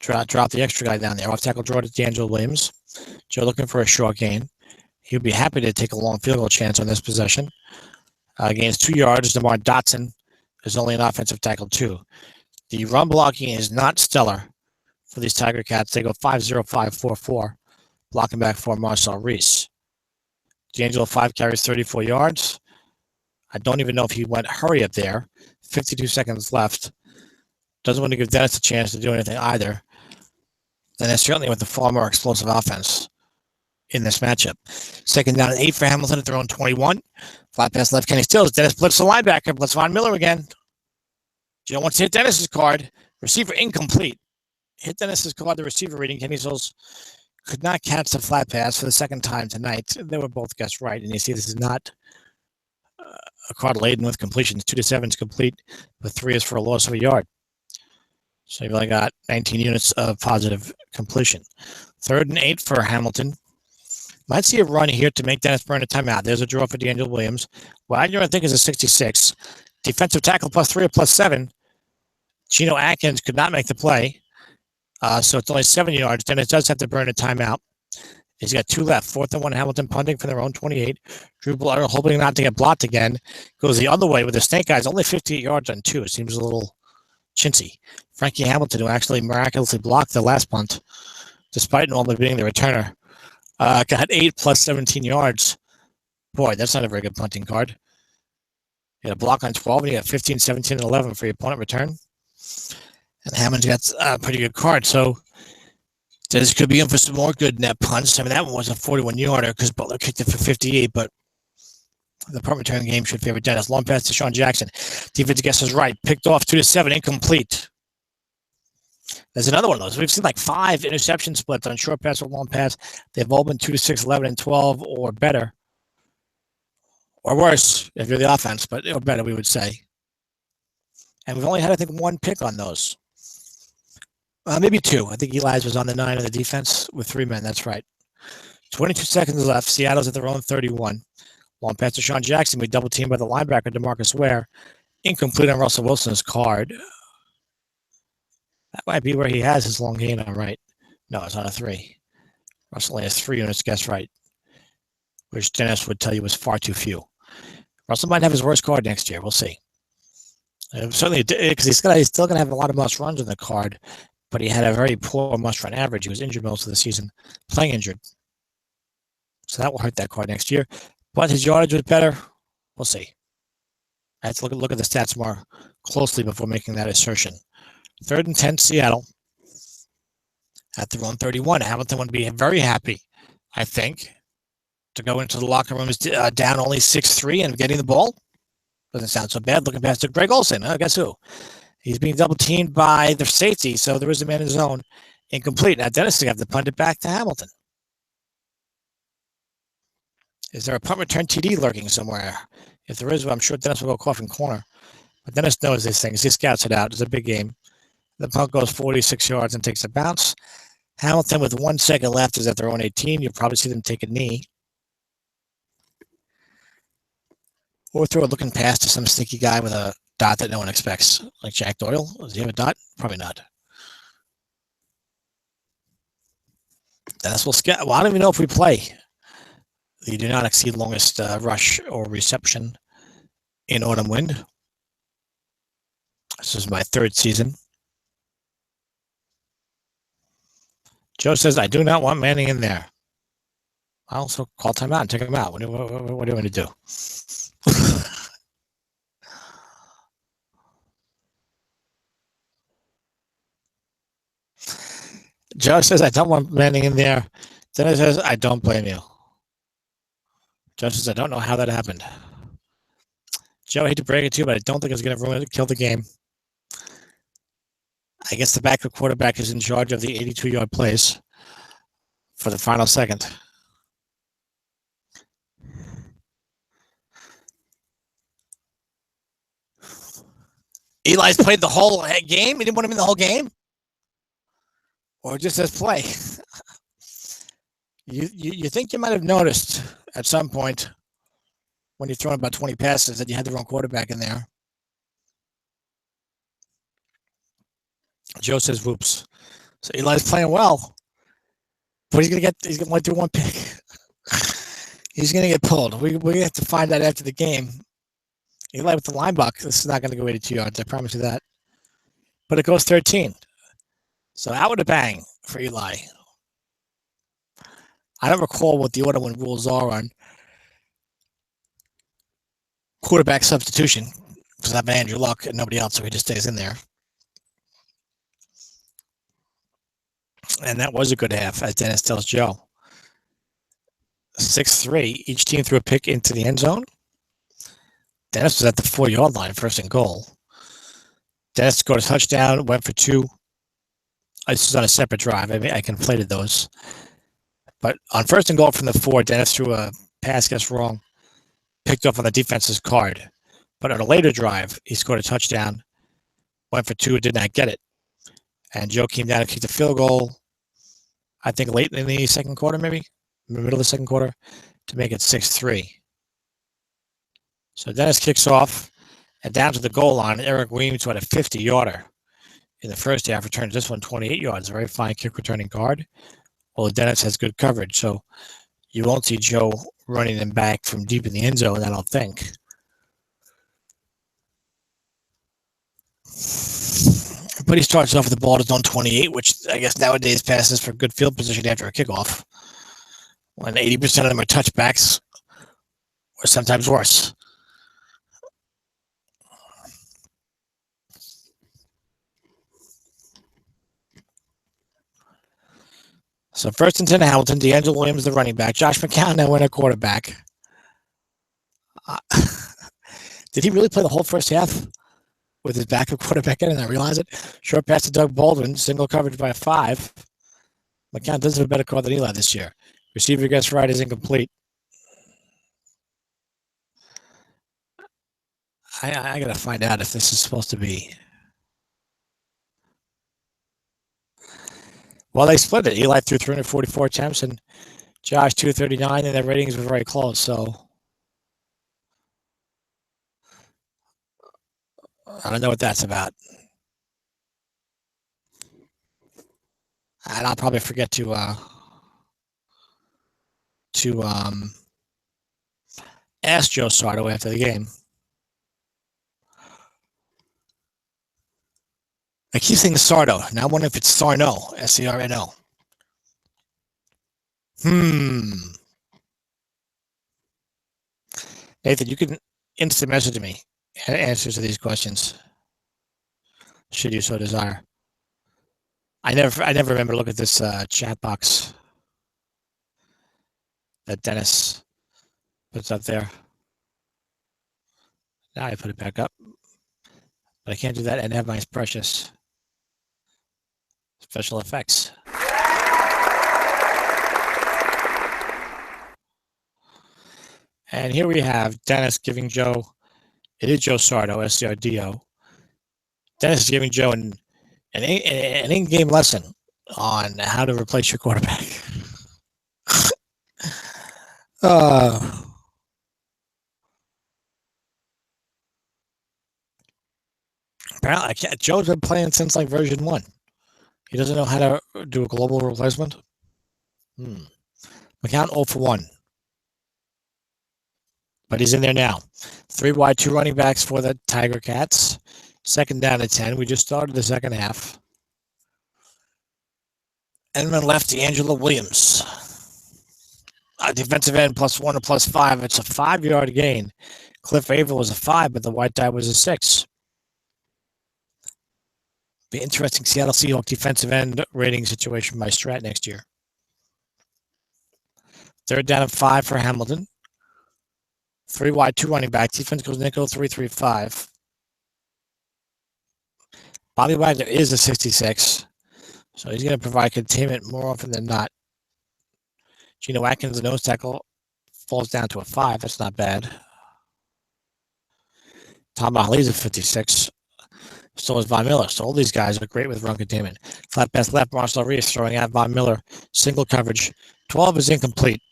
Drop the extra guy down there. Off tackle draw to D'Angelo Williams. Joe looking for a short gain. He'd be happy to take a long field goal chance on this possession. Gains 2 yards. DeMar Dotson is only an offensive tackle 2. The run blocking is not stellar for these Tiger Cats. They go 5-0, 5-4-4, blocking back for Marcel Reese. D'Angelo 5 carries 34 yards. I don't even know if he went hurry up there. 52 seconds left. Doesn't want to give Dennis a chance to do anything either. then it's certainly with the far more explosive offense in this matchup. Second down and 8 for Hamilton at their own 21. Flat pass left, Kenny Stills. Dennis blitz the linebacker. Blitz Von Miller again. Joe wants to hit Dennis's card. Receiver incomplete. Hit Dennis's card, the receiver reading. Kenny Stills could not catch the flat pass for the second time tonight. They were both guessed right. And you see this is not a card laden with completions. 2 to 7 is complete, but 3 is for a loss of a yard. So you've only got 19 units of positive completion. 3rd and 8 for Hamilton. Might see a run here to make Dennis burn a timeout. There's a draw for D'Angelo Williams. Wagner, I think, is a 66. Defensive tackle +3 or +7. Chino Atkins could not make the play. So it's only 7 yards. Dennis does have to burn a timeout. He's got 2 left. 4th and 1, Hamilton punting from their own 28. Drew Blutter hoping not to get blocked again. Goes the other way with the Snake Eyes. Only 58 yards on 2. It seems a little chintzy. Frankie Hamilton, who actually miraculously blocked the last punt, despite Norman being the returner, got 8 plus 17 yards. Boy, that's not a very good punting card. You had a block on 12, and you got 15, 17, and 11 for your opponent return. And Hammond's got a pretty good card. So this could be in for some more good net punts. I mean, that one was a 41-yarder because Butler kicked it for 58, but the punt return game should favor Dennis. Long pass to Sean Jackson. Defense guesses right. Picked off 2 to 7, incomplete. There's another one of those. We've seen like 5 interception splits on short pass or long pass. They've all been 2 to 6, 11, and 12 or better. Or worse, if you're the offense, but or better, we would say. And we've only had, I think, 1 pick on those. Maybe 2. I think Eli's was on the 9 of the defense with 3 men. That's right. 22 seconds left. Seattle's at their own 31. Long pass to Sean Jackson. We double teamed by the linebacker, DeMarcus Ware. Incomplete on Russell Wilson's card. That might be where he has his long gain on right. No, it's on a 3. Russell only has 3 units guessed right, which Dennis would tell you was far too few. Russell might have his worst card next year. We'll see. Certainly, because he's still going to have a lot of must runs in the card, but he had a very poor must run average. He was injured most of the season, playing injured. So that will hurt that card next year. But his yardage was better. We'll see. I have to look at the stats more closely before making that assertion. 3rd and 10, Seattle. At their own 31. Hamilton would be very happy, I think, to go into the locker room down only 6-3 and getting the ball. Doesn't sound so bad. Looking past to Greg Olsen. Guess who? He's being double teamed by the safety, so there is a man in zone. Incomplete. Now Dennis will have to punt it back to Hamilton. Is there a punt return TD lurking somewhere? If there is, I'm sure Dennis will go coffin corner. But Dennis knows these things. He scouts it out. It's a big game. The punt goes 46 yards and takes a bounce. Hamilton, with 1 second left, is at their own 18. You'll probably see them take a knee. Or throw a looking pass to some sneaky guy with a dot that no one expects, like Jack Doyle. Does he have a dot? Probably not. Dennis will scout. Well, I don't even know if we play. You do not exceed longest rush or reception in autumn wind. This is my 3rd season. Joe says, I do not want Manning in there. I also call timeout and take him out. What do you want to do? Joe says, I don't want Manning in there. Dennis says, I don't blame you. Joe says, I don't know how that happened. Joe, I hate to break it to you, but I don't think it's going to kill the game. I guess the backup quarterback is in charge of the 82-yard plays for the final second. Eli's played the whole game? He didn't want him in the whole game? Or just as play? You think you might have noticed at some point when you're throwing about 20 passes that you had the wrong quarterback in there. Joe says, whoops. So Eli's playing well. But he's going to do 1 pick. He's going to get pulled. We have to find out after the game. Eli with the line block. This is not going to go 82 yards. I promise you that. But it goes 13. So out with a bang for Eli. I don't recall what the auto win rules are on quarterback substitution because I've been Andrew Luck and nobody else, so he just stays in there. And that was a good half, as Dennis tells Joe. 6-3. Each team threw a pick into the end zone. Dennis was at the 4-yard line, first and goal. Dennis scored a touchdown, went for 2. This was on a separate drive. I conflated those. But on first and goal from the 4, Dennis threw a pass, guess wrong, picked off on the defense's card. But on a later drive, he scored a touchdown, went for 2, did not get it. And Joe came down and kicked a field goal, I think late in the second quarter, maybe, in the middle of the second quarter, to make it 6-3. So Dennis kicks off, and down to the goal line, Eric Weems had a 50-yarder in the first half, returned this one 28 yards, a very fine kick returning guard. Well, Dennis has good coverage, so you won't see Joe running them back from deep in the end zone, I don't think. But he starts off with the ball at zone 28, which I guess nowadays passes for good field position after a kickoff, when 80% of them are touchbacks, or sometimes worse. So first and 10 to Hamilton, D'Angelo Williams, the running back. Josh McCown now went a quarterback. Did he really play the whole first half with his backup quarterback in? And I realize it. Short pass to Doug Baldwin, single coverage by a 5. McCown does have a better card than Eli this year. Receiver gets right, is incomplete. I got to find out if this is supposed to be. Well, they split it. Eli threw 344 attempts and Josh 239, and their ratings were very close. So I don't know what that's about. And I'll probably forget to ask Joe Sardo after the game. I keep saying Sardo. Now I wonder if it's Sarno, S-C-R-N-O. Nathan, you can instant message me answers to these questions, should you so desire. I never remember to look at this chat box that Dennis puts up there. Now I put it back up. But I can't do that and have my precious special effects. And here we have Dennis giving Joe, it is Joe Sardo, S-C-R-D-O. Dennis is giving Joe an in-game lesson on how to replace your quarterback. Apparently, Joe's been playing since like version 1. He doesn't know how to do a global replacement. McCown 0 for 1. But he's in there now. 3 wide, 2 running backs for the Tiger Cats. Second down at 10. We just started the second half. And then left D'Angelo Williams. Defensive end +1 or +5. It's a 5-yard gain. Cliff Averill was a 5, but the white die was a 6. Be interesting Seattle Seahawks defensive end rating situation by Strat next year. Third down and 5 for Hamilton. 3 wide, 2 running back. Defense goes nickel, 3-3-5. Bobby Wagner is a 66, so he's going to provide containment more often than not. Geno Atkins, the nose tackle, falls down to a 5. That's not bad. Tom Ali's a 56. So is Von Miller. So all these guys are great with run containment. Flat pass left, Marcel Reese throwing at Von Miller. Single coverage. 12 is incomplete.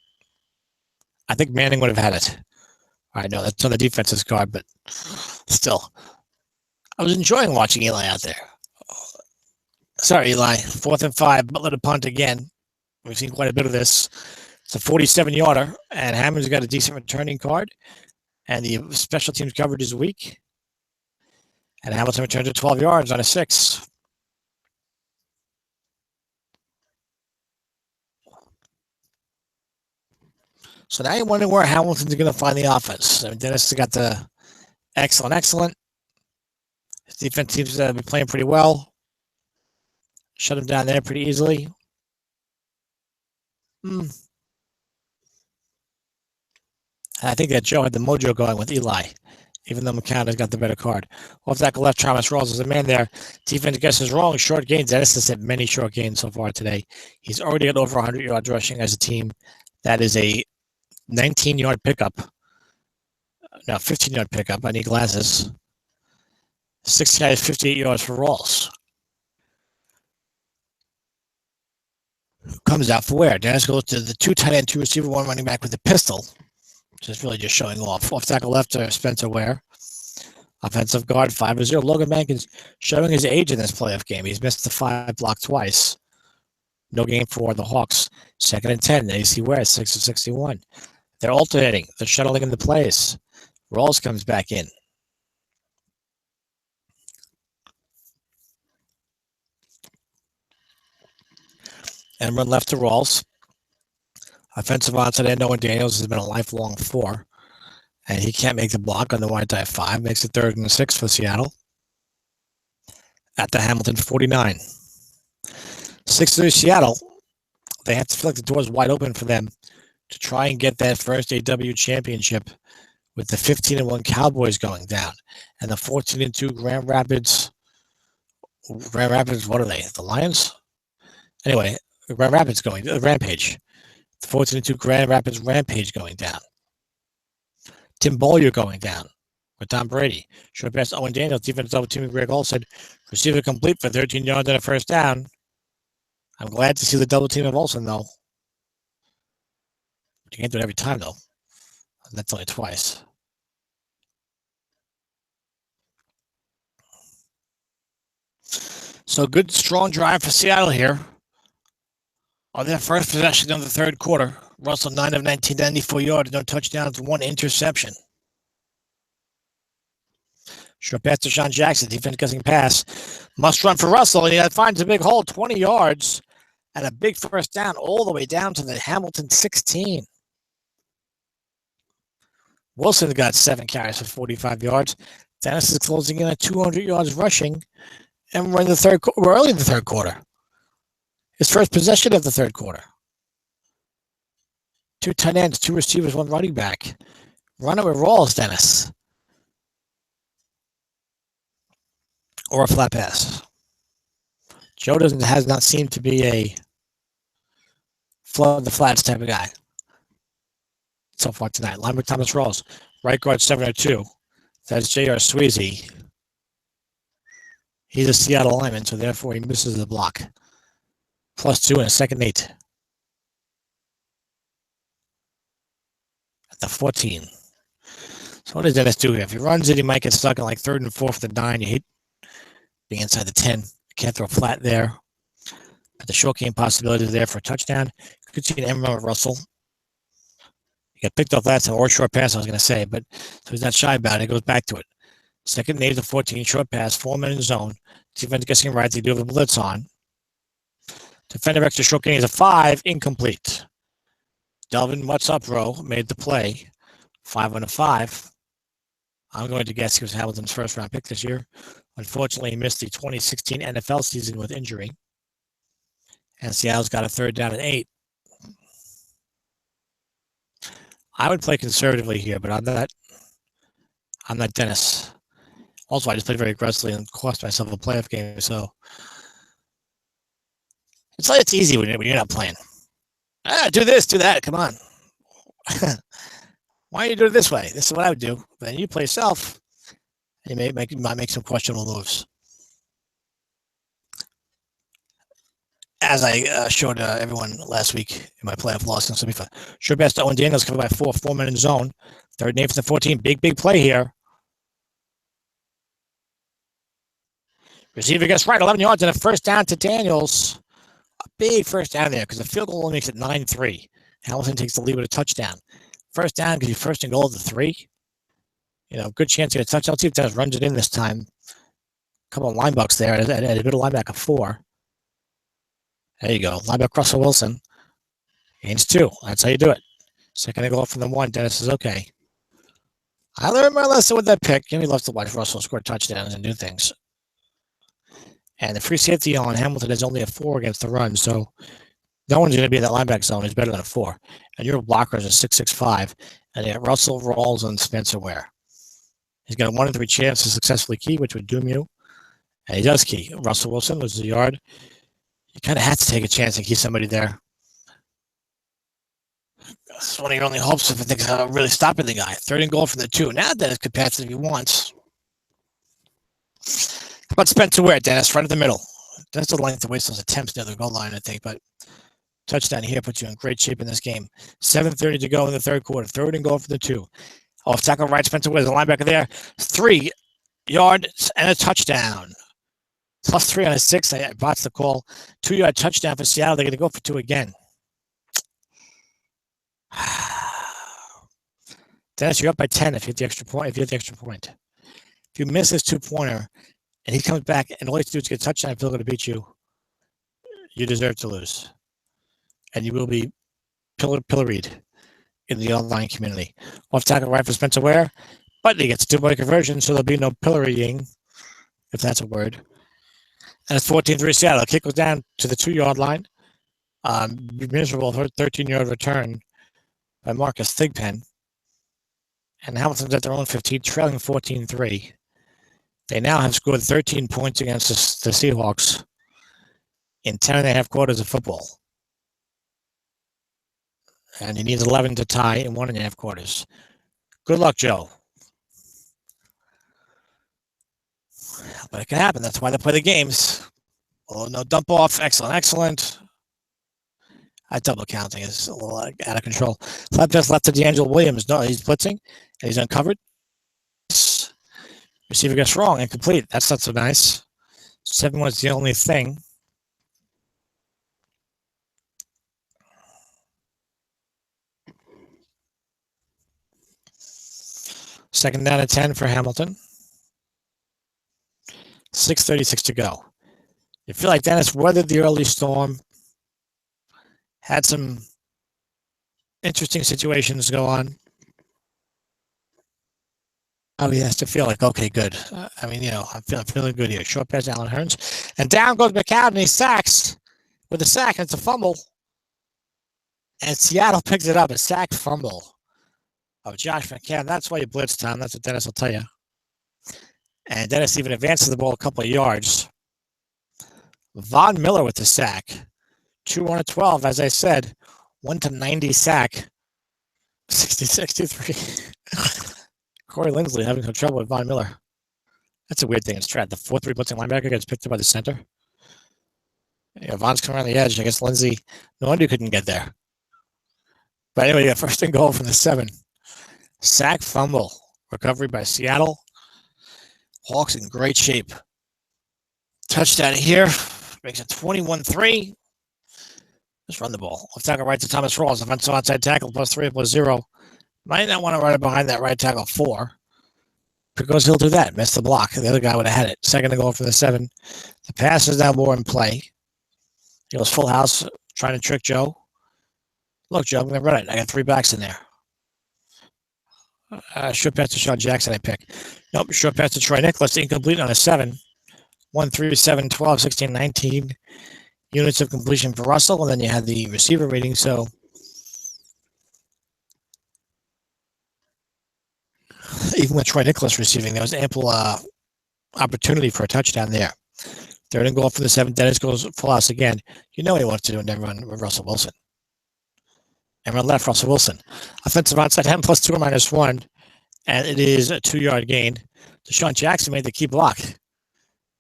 I think Manning would have had it. I know that's on the defense's card, but still. I was enjoying watching Eli out there. Sorry, Eli. 4th and 5. Butler to punt again. We've seen quite a bit of this. It's a 47-yarder, and Hammond's got a decent returning card, and the special teams coverage is weak. And Hamilton returns to 12 yards on a 6. So now you're wondering where Hamilton's going to find the offense. I mean, Dennis has got the excellent. His defense seems to be playing pretty well. Shut him down there pretty easily. I think that Joe had the mojo going with Eli, even though McCown got the better card. Off tackle left, Thomas Rawls is a man there. Defense guesses wrong. Short gains. Dennis has had many short gains so far today. He's already got over 100 yards rushing as a team. That is a 19-yard pickup. No, 15-yard pickup. I need glasses. 69 is 58 yards for Rawls. Comes out for where? Dennis goes to the 2 tight end, 2 receiver, 1 running back with a pistol. Just really just showing off. Off tackle left, Spencer Ware. Offensive guard, 5-0. Logan Mankins showing his age in this playoff game. He's missed the 5 block twice. No game for the Hawks. 2nd and 10. AC Ware, 6 of 61. They're alternating. They're shuttling into plays. Rawls comes back in. And run left to Rawls. Offensive onside end, Owen Daniels has been a lifelong 4. And he can't make the block on the wide tie 5. Makes it 3rd and 6 for Seattle. At the Hamilton 49. 6-3 Seattle. They have to feel like the door's wide open for them to try and get that first AW championship with the 15-1 Cowboys going down. And the 14-2 Grand Rapids. Grand Rapids, what are they? The Lions? Anyway, Grand Rapids going, Rampage. The 14-2 Grand Rapids Rampage going down. Tim Bollier going down with Tom Brady. Short pass Owen Daniels. Defense double teaming Greg Olsen. Receiver complete for 13 yards and a first down. I'm glad to see the double team of Olsen, though. You can't do it every time, though. That's only twice. So good, strong drive for Seattle here. On their first possession of the 3rd quarter, Russell 9 of 19, 94 yards, no touchdowns, 1 interception. Short pass to Sean Jackson, defense guessing pass. Must run for Russell, and he finds a big hole, 20 yards, and a big first down all the way down to the Hamilton 16. Wilson got 7 carries for 45 yards. Dennis is closing in at 200 yards rushing, and we're in we're early in the 3rd quarter. His first possession of the 3rd quarter. 2 tight ends, 2 receivers, 1 running back. Run it with Rawls, Dennis. Or a flat pass. Joe has not seemed to be a flood the flats type of guy so far tonight. Linebacker Thomas Rawls. Right guard 702. That's J.R. Sweezy. He's a Seattle lineman, so therefore he misses the block. +2 and a 2nd and 8. At the 14. So what does Dennis do here? If he runs it, he might get stuck in like 3rd and 4th and 9. You hate being inside the 10. You can't throw flat there. But the short game possibility is there for a touchdown. You could see an end run with Russell. He got picked off last time, or short pass, I was going to say, but so he's not shy about it. He goes back to it. 2nd and 8 to 14, short pass, 4-man zone. Defense guessing right. They do have a blitz on. Defender extra short gain is a 5, incomplete. Delvin, what's up, bro? Made the play. 5 on a 5. I'm going to guess he was Hamilton's first round pick this year. Unfortunately, he missed the 2016 NFL season with injury. And Seattle's got a 3rd down and 8. I would play conservatively here, but I'm not Dennis. Also, I just played very aggressively and cost myself a playoff game, so it's easy when you're not playing. Do this, do that. Come on. Why don't you do it this way? This is what I would do. Then you play self. You might make some questionable moves. As I showed everyone last week in my playoff loss against Semifa. Sure best Owen Daniels covered by 4-man in zone. 3rd and 8 for the 14. Big play here. Receiver gets right, 11 yards and a first down to Daniels. A big first down there because the field goal only makes it 9-3. Hamilton takes the lead with a touchdown. First down because you 1st and goal of the 3. Good chance to get a touchdown. Let's see if Dennis runs it in this time. Couple of linebucks there at a middle linebacker 4. There you go. Linebacker Russell Wilson. Gains 2. That's how you do it. 2nd and goal from the 1. Dennis is okay. I learned my lesson with that pick. He loves to watch Russell score touchdowns and do things. And the free safety on Hamilton is only a 4 against the run, so No one's going to be in that linebacker zone. He's better than a 4. And your blockers are 6'6", and you got Russell, Rawls, and Spencer Ware. He's got a 1 in 3 chance to successfully key, which would doom you. And he does key. Russell Wilson loses a yard. You kind of have to take a chance and keep somebody there. That's one of your only hopes if I think really stopping the guy. 3rd and goal from the 2. Now Dennis could pass it if he wants. How about Spencer Ware, Dennis, right in the middle? Dennis doesn't like to waste those attempts near the goal line, I think, but touchdown here puts you in great shape in this game. 7:30 to go in the 3rd quarter. 3rd and goal for the 2. Off tackle right, Spencer Ware, the linebacker there. 3 yards and a touchdown. +3 on a 6. I botched the call. 2-yard touchdown for Seattle. They're going to go for 2 again. Dennis, you're up by 10 if you hit the extra point. If you miss this 2-pointer and he comes back and all you have to do is get a touchdown and Phil going to beat you, you deserve to lose. And you will be pilloried in the online community. Off tackle right for Spencer Ware, but he gets a 2-point conversion, so there'll be no pillorying, if that's a word. And it's 14-3 Seattle. Kick goes down to the 2-yard line. Miserable 13-yard return by Marcus Thigpen. And Hamilton's at their own 15, trailing 14-3. They now have scored 13 points against the Seahawks in 10.5 quarters of football. And he needs 11 to tie in 1.5 quarters. Good luck, Joe. But it can happen. That's why they play the games. Oh, no dump off. Excellent. Double counting is a little out of control. Flat pass left to D'Angelo Williams. No, he's blitzing, and he's uncovered. Receiver gets wrong, incomplete. That's not so nice. 7 was the only thing. Second down and 10 for Hamilton. 6:36 to go. You feel like Dennis weathered the early storm. Had some interesting situations go on. Oh, he has to feel like, okay, good. I'm feeling good here. Short pass, Allen Hurns. And down goes McCown, and he sacks with a sack. It's a fumble. And Seattle picks it up, a sack fumble of Josh McCown. That's why you blitz, Tom. That's what Dennis will tell you. And Dennis even advances the ball a couple of yards. Von Miller with the sack. 2 on a 12, as I said. 1-90 sack. 60-63. Corey Lindsley having some trouble with Von Miller. That's a weird thing in Strat. The 4-3 blitzing linebacker gets picked up by the center. Yeah, Von's coming around the edge. I guess Lindsey, no wonder he couldn't get there. But anyway, yeah, 1st and goal from the 7. Sack fumble. Recovery by Seattle. Hawks in great shape. Touchdown here. Makes it 21-3. Just run the ball. Off tackle right to Thomas Rawls. Offensive outside tackle +3 +0. Might not want to run it behind that right tackle 4. Because he'll do that. Miss the block. The other guy would have had it. 2nd and goal for the 7. The pass is now more in play. He goes full house trying to trick Joe. Look, Joe, I'm going to run it. I got 3 backs in there. Short pass to Sean Jackson, I pick. Nope, short pass to Troy Nicholas. Incomplete on a 7. 1, 3, 7, 12, 16, 19 units of completion for Russell. And then you had the receiver rating. So even with Troy Nicholas receiving, there was ample opportunity for a touchdown there. 3rd and goal for the 7. Dennis goes full house again. You know what he wants to do and then run with Russell Wilson. And run left, Russell Wilson. Offensive onside, Ham +2 or -1. And it is a 2-yard gain. Deshaun Jackson made the key block.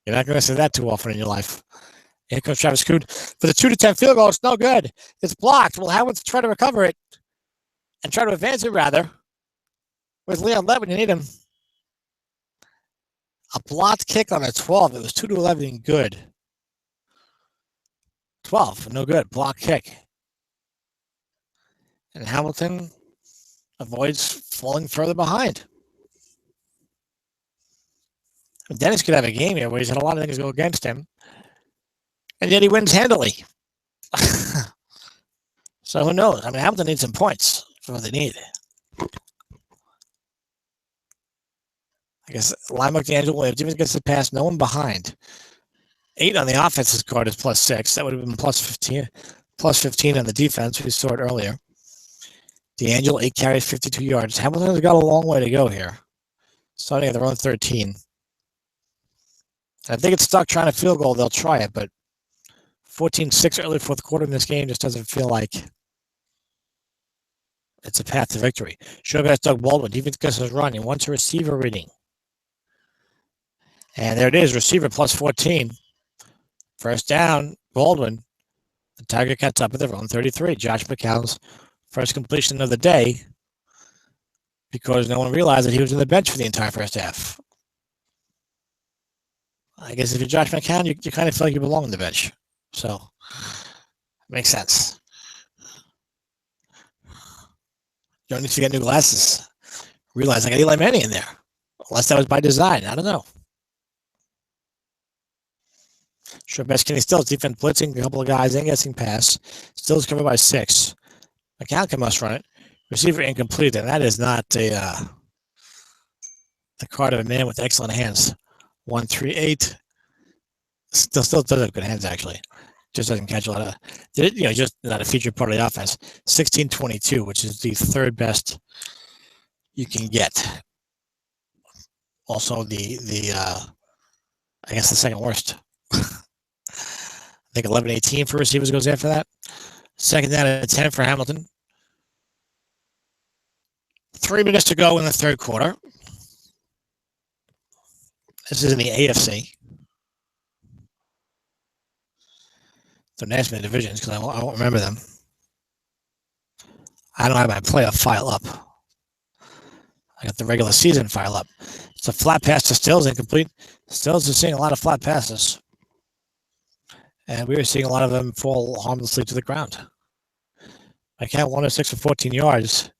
You're not going to see that too often in your life. Here comes Travis Coon for the 2-10 field goal. It's no good. It's blocked. Well, Howard to try to recover it and try to advance it, rather. Where's Leon Lett when you need him? A blocked kick on a 12. It was 2-11 good. 12, no good. Block kick. And Hamilton avoids falling further behind. Dennis could have a game here where he's had a lot of things go against him. And yet he wins handily. So who knows? I mean, Hamilton needs some points for what they need. I guess linebacker D'Angelo Williams even gets the pass, no one behind. 8 on the offensive card is +6. That would have been +15. plus 15 on the defense. We saw it earlier. D'Angelo, 8 carries, 52 yards. Hamilton's got a long way to go here. Starting at their own 13. I think it's stuck trying to field goal. They'll try it, but 14-6 early fourth quarter in this game just doesn't feel like it's a path to victory. Short pass, Doug Baldwin. Defense gets his run. He wants a receiver reading. And there it is. Receiver plus 14. First down, Baldwin. The Tiger Cats up at their own 33. Josh McCown's first completion of the day because no one realized that he was on the bench for the entire first half. I guess if you're Josh McCown, you kind of feel like you belong on the bench. So, makes sense. You don't need to get new glasses. Realize I got Eli Manning in there. Unless that was by design. I don't know. Sure, best Kenny Stills, defense blitzing, a couple of guys in guessing pass. Stills covered by 6. McCown can must run it. Receiver incomplete, and that is not the card of a man with excellent hands. 1-3-8. Still does have good hands, actually. Just doesn't catch a lot of, just not a featured part of the offense. 16-22, which is the third best you can get. Also, I guess the second worst. I think 11-18 for receivers goes after that. Second down and 10 for Hamilton. 3 minutes to go in the third quarter. This is in the AFC. The National Divisions, because I won't remember them. I don't have my playoff file up. I got the regular season file up. It's a flat pass to Stills, incomplete. Stills is seeing a lot of flat passes. And we were seeing a lot of them fall harmlessly to the ground. I count 106 for 14 yards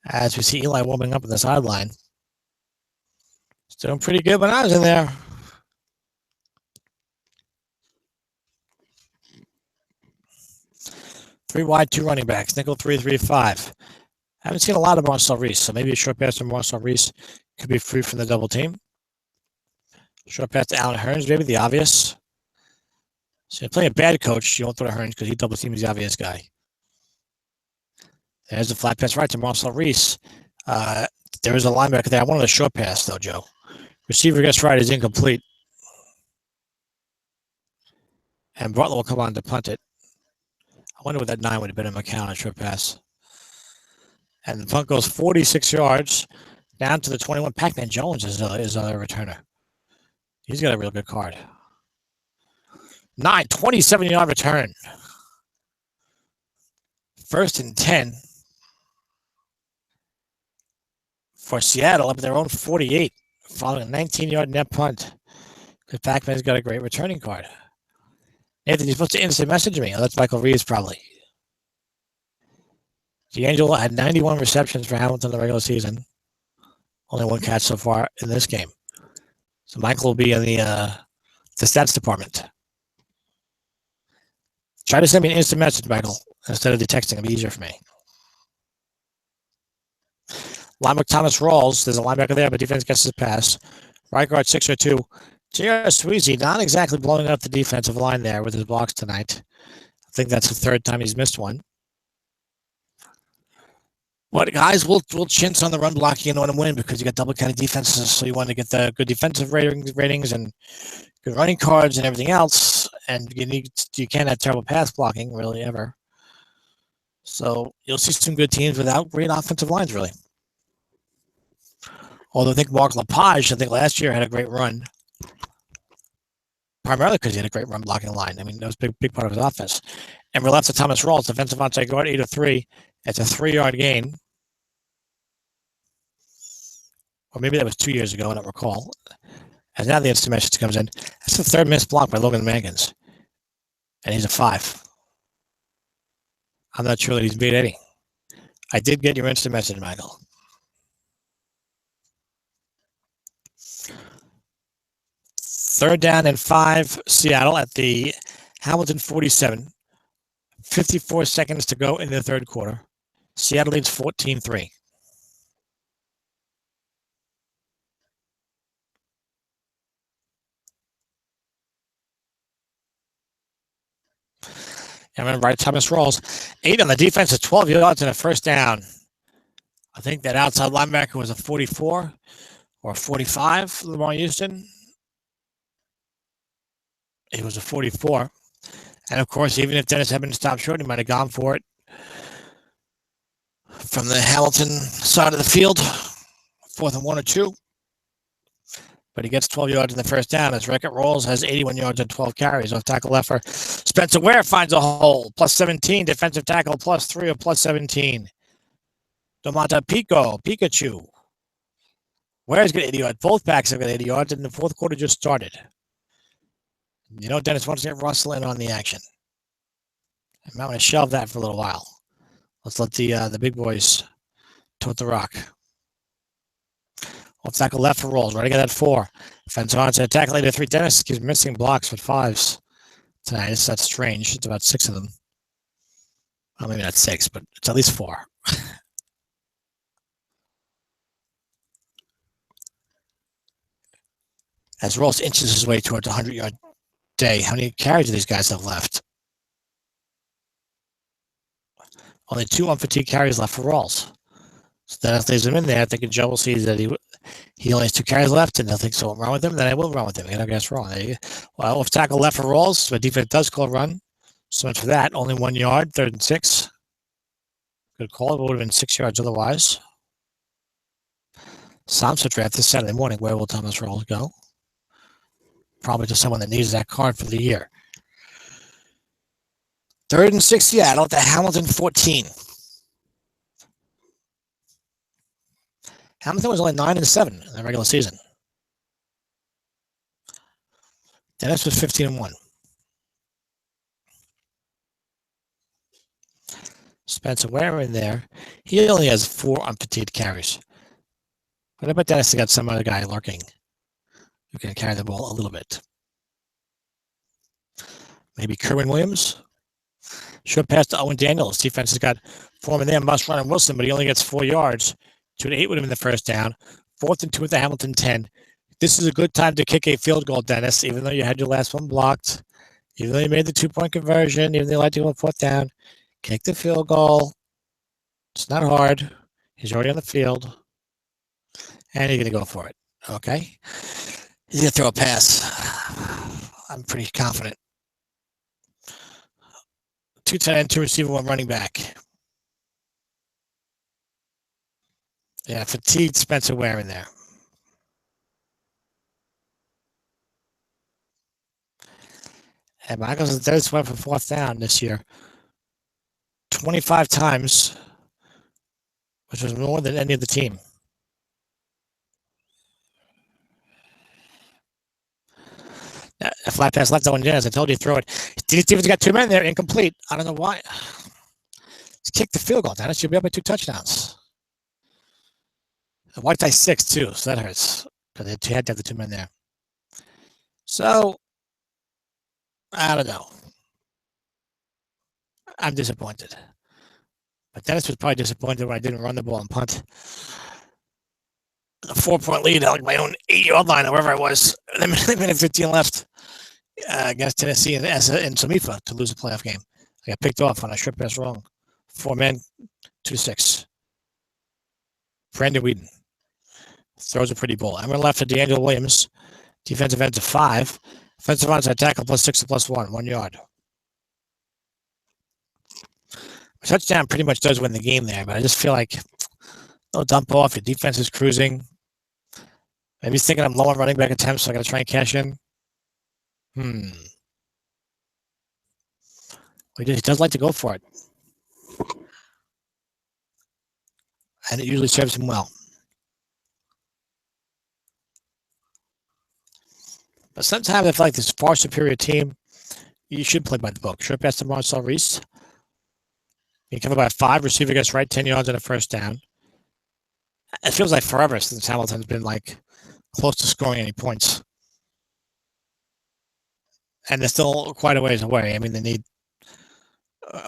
as we see Eli warming up on the sideline. It's doing pretty good when I was in there. Three wide, 2 running backs. Nickel 3-3-5. Haven't seen a lot of Marcel Reese, so maybe a short pass from Marcel Reese could be free from the double team. Short pass to Alan Hearns, maybe the obvious. So you're playing a bad coach, you don't throw to Hearns because he double teams the obvious guy. There's the flat pass right to Marcel Reese. There is a linebacker there. I wanted a short pass, though, Joe. Receiver gets right, is incomplete. And Butler will come on to punt it. I wonder what that 9 would have been in McCown on a short pass. And the punt goes 46 yards down to the 21. Pac-Man Jones is a returner. He's got a real good card. 27-yard return. First and 10 for Seattle up at their own 48, following a 19-yard net punt. Because Pac-Man's got a great returning card. Nathan, you're supposed to instant message me. Oh, that's Michael Reeves, probably. D'Angelo had 91 receptions for Hamilton in the regular season. Only 1 catch so far in this game. So Michael will be in the stats department. Try to send me an instant message, Michael, instead of the texting. It'll be easier for me. Linebacker Thomas Rawls. There's a linebacker there, but defense gets his pass. Right guard 6-2. J.R. Sweezy not exactly blowing up the defensive line there with his blocks tonight. I think that's the third time he's missed one. But guys, we'll chintz on the run blocking and want to win because you got double kind of defenses, so you want to get the good defensive ratings and good running cards and everything else. And you can't have terrible pass blocking really ever. So you'll see some good teams without great offensive lines really. Although I think Mark Lepage, I think last year had a great run. Primarily because he had a great run blocking line. I mean, that was a big part of his offense. And we're left to Thomas Rawls, defensive onside guard, 8-3. It's a 3-yard gain. Or maybe that was 2 years ago, I don't recall. And now the instant message comes in. That's the third missed block by Logan Mankins. And he's a 5. I'm not sure that he's beat any. I did get your instant message, Michael. Third down and 5, Seattle at the Hamilton 47. 54 seconds to go in the third quarter. Seattle leads 14-3. Aaron right, Thomas rolls. 8 on the defense is 12 yards and a first down. I think that outside linebacker was a 44 or 45, Lamar Houston. It was a 44. And, of course, even if Dennis had been stopped short, he might have gone for it from the Hamilton side of the field. 4th and 1 or 2. But he gets 12 yards in the first down as Rickett rolls, has 81 yards and 12 carries. Off tackle left for Spencer Ware finds a hole. Plus 17. Defensive tackle plus 3 or plus 17. Domata Pikachu. Ware's got 80 yards. Both backs have got 80 yards, and the fourth quarter just started. You know, Dennis wants to get Russell in on the action. I'm going to shelve that for a little while. Let's let the big boys tote the rock. Off tackle left for rolls. Right again at 4. Defensive onside tackle later 3. Dennis keeps missing blocks with 5s tonight. That's strange. It's about 6 of them. Well, maybe not 6, but it's at least 4. As Rolls inches his way towards a 100-yard day, how many carries do these guys have left? Only 2 unfatigued carries left for Rolls. So Dennis leaves him in there. I think Joe will see that he only has 2 carries left, and they'll think so. Wrong with him, then I will run with him. I guess wrong. Well, off tackle left for Rolls. So defense does call a run. So much for that. Only 1 yard, 3rd and 6. Good call. It would have been 6 yards otherwise. Samsa draft this Saturday morning. Where will Thomas Rolls go? Probably to someone that needs that card for the year. 3rd and 6 Seattle at the Hamilton 14. Hamilton was only 9-7 in the regular season. Dennis was 15-1. Spencer Ware in there. He only has 4 unfatigued carries. But I bet Dennis got some other guy lurking who can carry the ball a little bit. Maybe Kerwin Williams. Short pass to Owen Daniels. Defense has got Foreman there, Must run and Wilson, but he only gets 4 yards. 2 and 8 with him in the first down. 4th and 2 at the Hamilton 10. This is a good time to kick a field goal, Dennis, even though you had your last one blocked. Even though you made the 2-point conversion, even though you like to go 4th down. Kick the field goal. It's not hard. He's already on the field. And he's going to go for it. Okay? He's going to throw a pass. I'm pretty confident. 2 tight end, 2 receiver, 1 running back. Yeah, fatigued Spencer Ware in there. And Michael's the 3rd went for 4th down this year. 25 times, which was more than any of the team. A flat pass left on Dennis. I told you to throw it. Stevens got 2 men there, incomplete. I don't know why. Just kick the field goal, Dennis. You'll be up by 2 touchdowns. White tie 6 too, so that hurts. Because they had to have the 2 men there. So, I don't know. I'm disappointed. But Dennis was probably disappointed when I didn't run the ball and punt. A 4-point lead out like my own 8-yard line, or wherever I was. And then a minute 15 left against Tennessee and Samifa to lose a playoff game. I got picked off on a strip pass wrong. 4 men, 2-6. Brandon Whedon throws a pretty ball. I'm going left to D'Angelo Williams. Defensive end to 5. Offensive onside tackle plus 6 to plus 1. 1 yard. A touchdown pretty much does win the game there, but I just feel like no dump off. Your defense is cruising. Maybe he's thinking I'm low on running back attempts, so I got to try and cash in. Well, he does like to go for it. And it usually serves him well. But sometimes I feel like this far superior team, you should play by the book. Short pass to Marcel Reese. He covered by 5. Receiver gets right, 10 yards and a first down. It feels like forever since Hamilton's been like close to scoring any points. And they're still quite a ways away. I mean, they need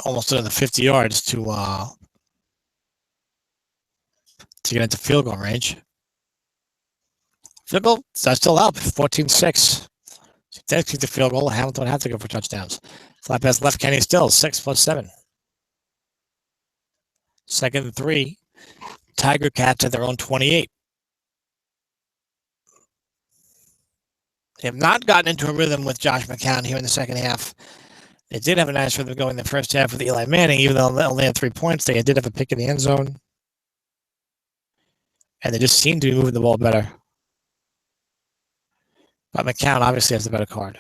almost another 50 yards to get into field goal range. Field goal, that's still up, 14-6. So Dennis kicked the field goal. Hamilton would have to go for touchdowns. Flat pass left Kenny still 6 plus 7. 2nd and 3. Tiger Cats at their own 28. They have not gotten into a rhythm with Josh McCown here in the second half. They did have a nice rhythm going in the first half with Eli Manning, even though they only had 3 points. They did have a pick in the end zone. And they just seem to be moving the ball better. But McCown obviously has the better card.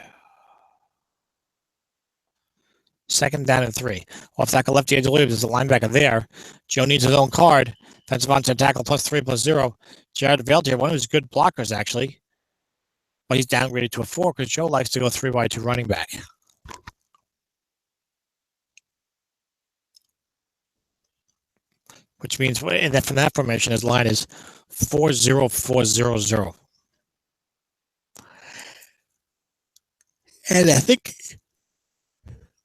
2nd down and 3. Off tackle left, Angel Williams is a linebacker there. Joe needs his own card. Defensive onside tackle +3 +0. Jared Valtier, one of his good blockers, actually. But he's downgraded to a 4 because Joe likes to go 3 wide to running back. Which means from that formation, his line is 4-0-4-0-0. And I think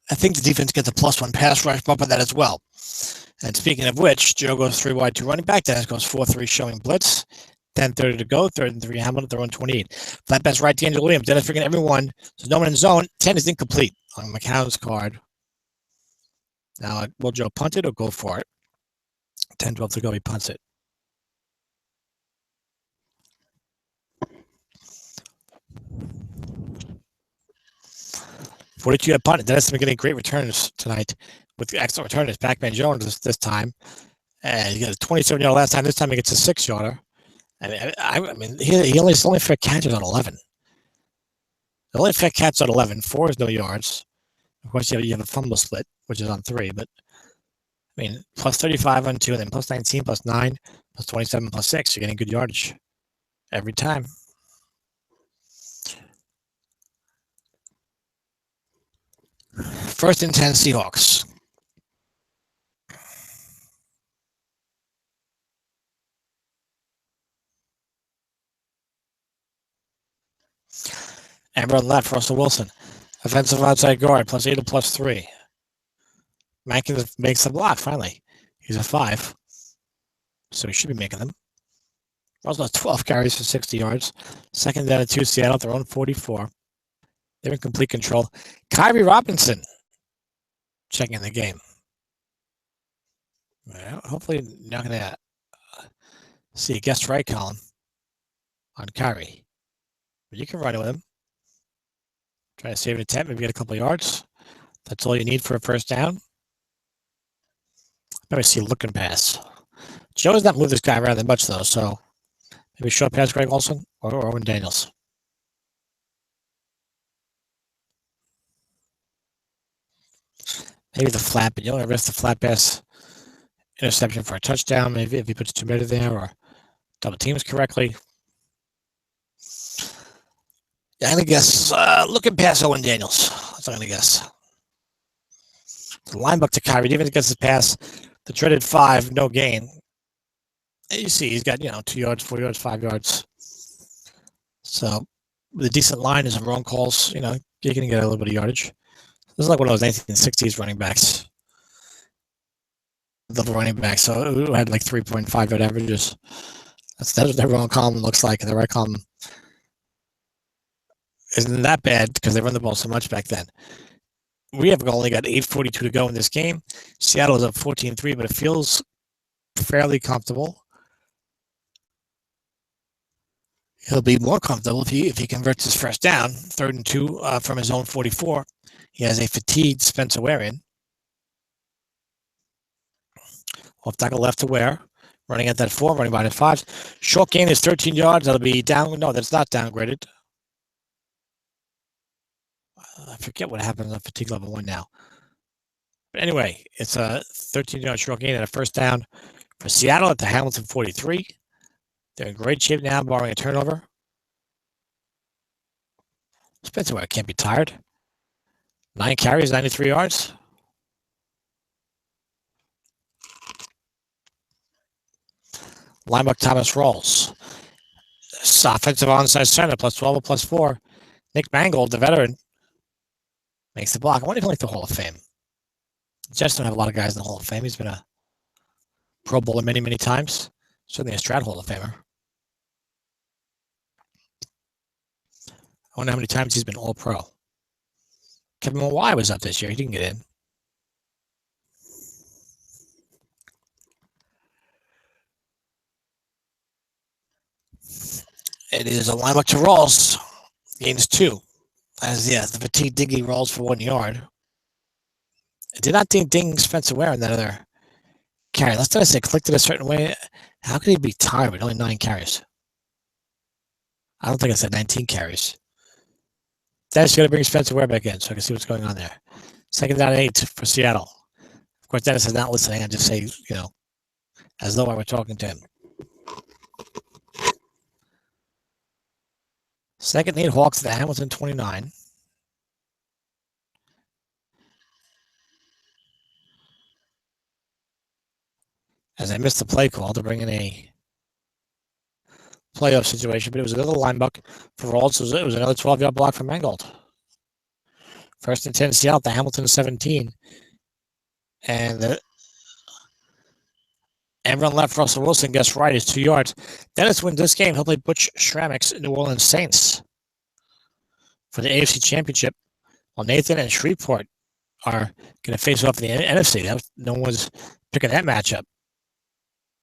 the defense gets a +1 pass rush bump on that as well. And speaking of which, Joe goes 3 wide to running back. Dennis goes 4-3 showing blitz. 10:30 to go. 3rd and 3 Hamilton. They're on 28. Flat pass right to Angel Williams. Dennis freaking everyone. So no one in zone. 10 is incomplete on McCown's card. Now, will Joe punt it or go for it? 10-12 to go. He punts it. .42 punt. Dennis has been getting great returns tonight with excellent returners. Pac-Man Jones this time. And he got a 27-yard last time. This time he gets a 6-yarder. I mean, he only fair catches on 11. The only fair catch on 11. 4 is no yards. Of course, you have a fumble split, which is on 3. But, I mean, +35 on 2, and then +19, +9, +27, +6. You're getting good yardage every time. First and 10 Seahawks. Amber on left, Russell Wilson. Offensive outside guard, +8 to +3. Mankin makes the block, finally. He's a 5. So he should be making them. Russell has 12 carries for 60 yards. 2nd down and 2, Seattle, their own 44. They're in complete control. Kyrie Robinson checking the game. Well, hopefully not going to see a guest right column on Kyrie. But you can run it with him. Try to save it at 10, maybe get a couple of yards. That's all you need for a first down. Maybe see a look and pass. Joe has not moved this guy around that much, though, so maybe short pass Greg Olsen or Owen Daniels. Maybe the flat, but you don't risk the flat pass interception for a touchdown. Maybe if he puts 2 men there or double teams correctly. Yeah, I'm going to guess looking past Owen Daniels. That's what I'm going to guess. The linebacker to Kyrie, even against his pass, the dreaded 5, no gain. And you see, he's got 2 yards, 4 yards, 5 yards. So with a decent line and some wrong calls, you're going to get a little bit of yardage. This is like one of those 1960s running backs. The running back, so it had like 3.5 yard averages. That's what their wrong column looks like, and the right column isn't that bad because they run the ball so much back then. We have only got 8:42 to go in this game. Seattle is up 14-3, but it feels fairly comfortable. He'll be more comfortable if he converts his first down, 3rd and 2 from his own 44. He has a fatigued Spencer Ware in. Off tackle left to Ware. Running at that 4, running by the 5. Short gain is 13 yards. That'll be down. No, that's not downgraded. I forget what happens on fatigue level 1 now. But anyway, it's a 13-yard short gain and a first down for Seattle at the Hamilton 43. They're in great shape now, barring a turnover. Spencer Ware can't be tired. 9 carries, 93 yards. Linebacker Thomas Rawls. Offensive onside center, +12 or +4. Nick Mangold, the veteran, makes the block. I wonder if he'll make the Hall of Fame. Jets don't have a lot of guys in the Hall of Fame. He's been a Pro Bowler many, many times. Certainly a Strat Hall of Famer. I wonder how many times he's been All-Pro. Kevin Mawai was up this year. He didn't get in. It is a linebacker to Rawls. Gains 2. As the fatigue Diggy rolls for 1 yard. I did not think ding Spencer Ware in that other carry. Let's say clicked it a certain way. How could he be tired with only 9 carries? I don't think I said 19 carries. Dennis going to bring Spencer Ware back in so I can see what's going on there. 2nd down and 8 for Seattle. Of course, Dennis is not listening. I just say, as though I were talking to him. 2nd and 8 Hawks to the Hamilton 29. As I missed the play call to bring in a playoff situation, but it was another linebacker for Rawls. So it was another 12-yard block for Mangold. 1st and 10 Seattle at the Hamilton 17. And the run left, Russell Wilson gets right, is 2 yards. Dennis wins this game. He'll play Butch Schrammick's New Orleans Saints for the AFC Championship, while Nathan and Shreveport are going to face off in the NFC. No one was picking that matchup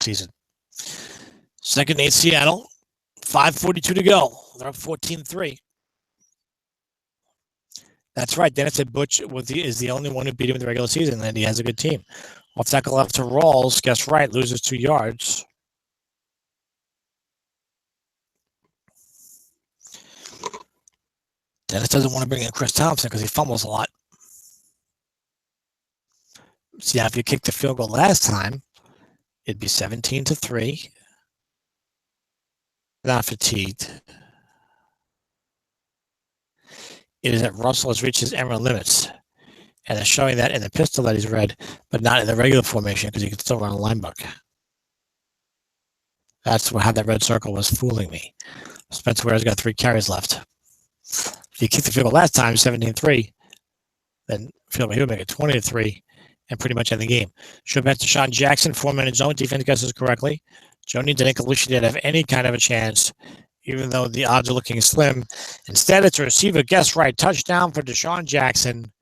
season. 2nd and 8 Seattle, 5:42 to go. They're up 14-3. That's right. Dennis said Butch is the only one who beat him in the regular season, and he has a good team. Off tackle left to Rawls, guess right, loses 2 yards. Dennis doesn't want to bring in Chris Thompson because he fumbles a lot. See, if you kicked the field goal last time, it'd be 17-3. Not fatigued. It is that Russell has reached his emerald limits. And they're showing that in the pistol that he's read, but not in the regular formation because he can still run a linebacker. That's how that red circle was fooling me. Spencer Ware's got 3 carries left. If you kicked the field goal last time, 17-3, then he would make it 20-3 and pretty much end the game. Should have been Deshaun Jackson, 4-minute zone. Defense guesses correctly. Joni Danick didn't have any kind of a chance, even though the odds are looking slim. Instead, it's a receiver guess right touchdown for Deshaun Jackson.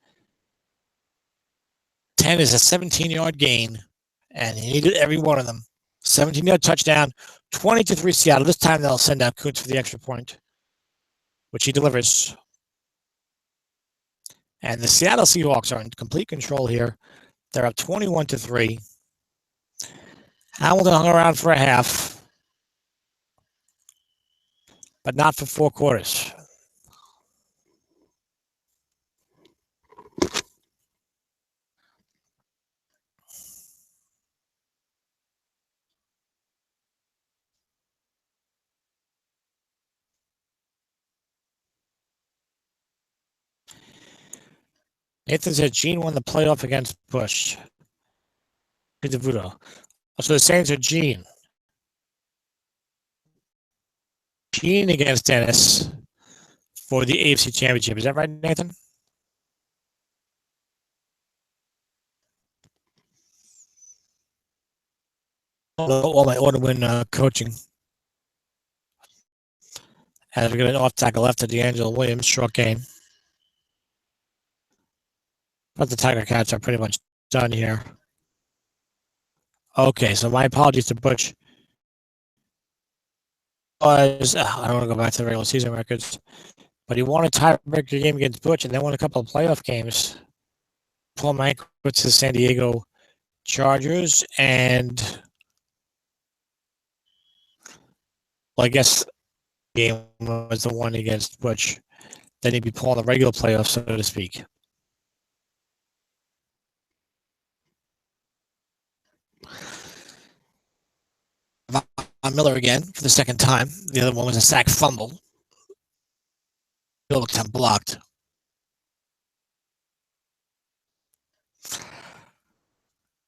10 is a 17-yard gain, and he needed every one of them. 17-yard touchdown, 20-3 Seattle. This time they'll send out Kuntz for the extra point, which he delivers. And the Seattle Seahawks are in complete control here. They're up 21-3. Hamilton hung around for a half, but not for 4 quarters. Nathan said Gene won the playoff against Bush. So the Saints are Gene. Gene against Dennis for the AFC Championship. Is that right, Nathan? All my order win coaching. As we get an off tackle left to D'Angelo Williams, short gain. But the Tiger Cats are pretty much done here. Okay, so my apologies to Butch. I don't want to go back to the regular season records, but he won a tiebreaker game against Butch and then won a couple of playoff games. Paul Mankiewicz to the San Diego Chargers, and well, I guess the game was the one against Butch. Then he'd be pulling the regular playoffs, so to speak. Von Miller again for the second time. The other one was a sack fumble. Bill looked unblocked.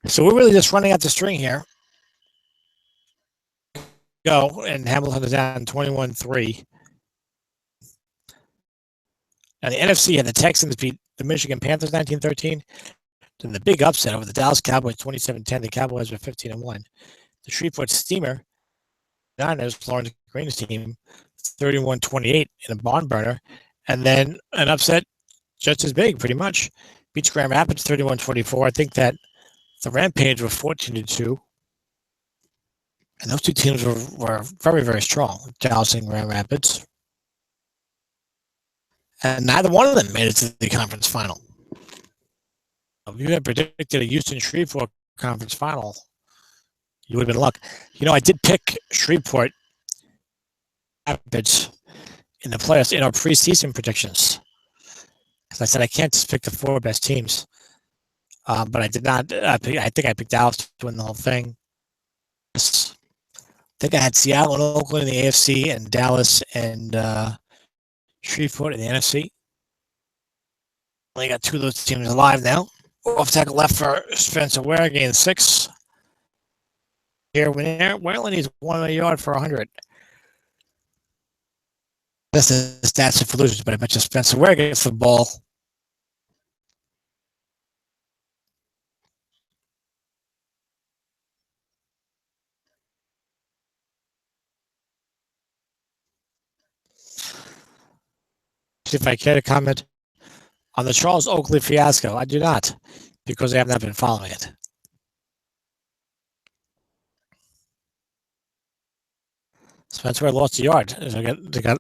So we're really just running out the string here. Go, and Hamilton is down 21-3. Now the NFC had the Texans beat the Michigan Panthers 19-13. Then the big upset over the Dallas Cowboys 27-10. The Cowboys were 15-1. The Shreveport Steamer, Niners, Lawrence Green's team, 31-28 in a barn burner. And then an upset just as big, pretty much. Beats Grand Rapids 31-24. I think that the Rampage were 14-2. And those two teams were very, very strong, Dallas and Grand Rapids. And neither one of them made it to the conference final. If you had predicted a Houston-Shreveport conference final, you would have been in luck. I did pick Shreveport Rapids in the playoffs in our preseason predictions. Because I said I can't just pick the 4 best teams. But I did not. I think I picked Dallas to win the whole thing. I think I had Seattle and Oakland in the AFC and Dallas and Shreveport in the NFC. Only got 2 of those teams alive now. Off tackle left for Spencer Ware, gain 6. Here, Wayland needs 1 yard for 100. That's the stats for losers, but I bet you Spencer Ware gets the ball. See if I care to comment on the Charles Oakley fiasco. I do not, because I have not been following it. Spencer Ware lost a yard. They got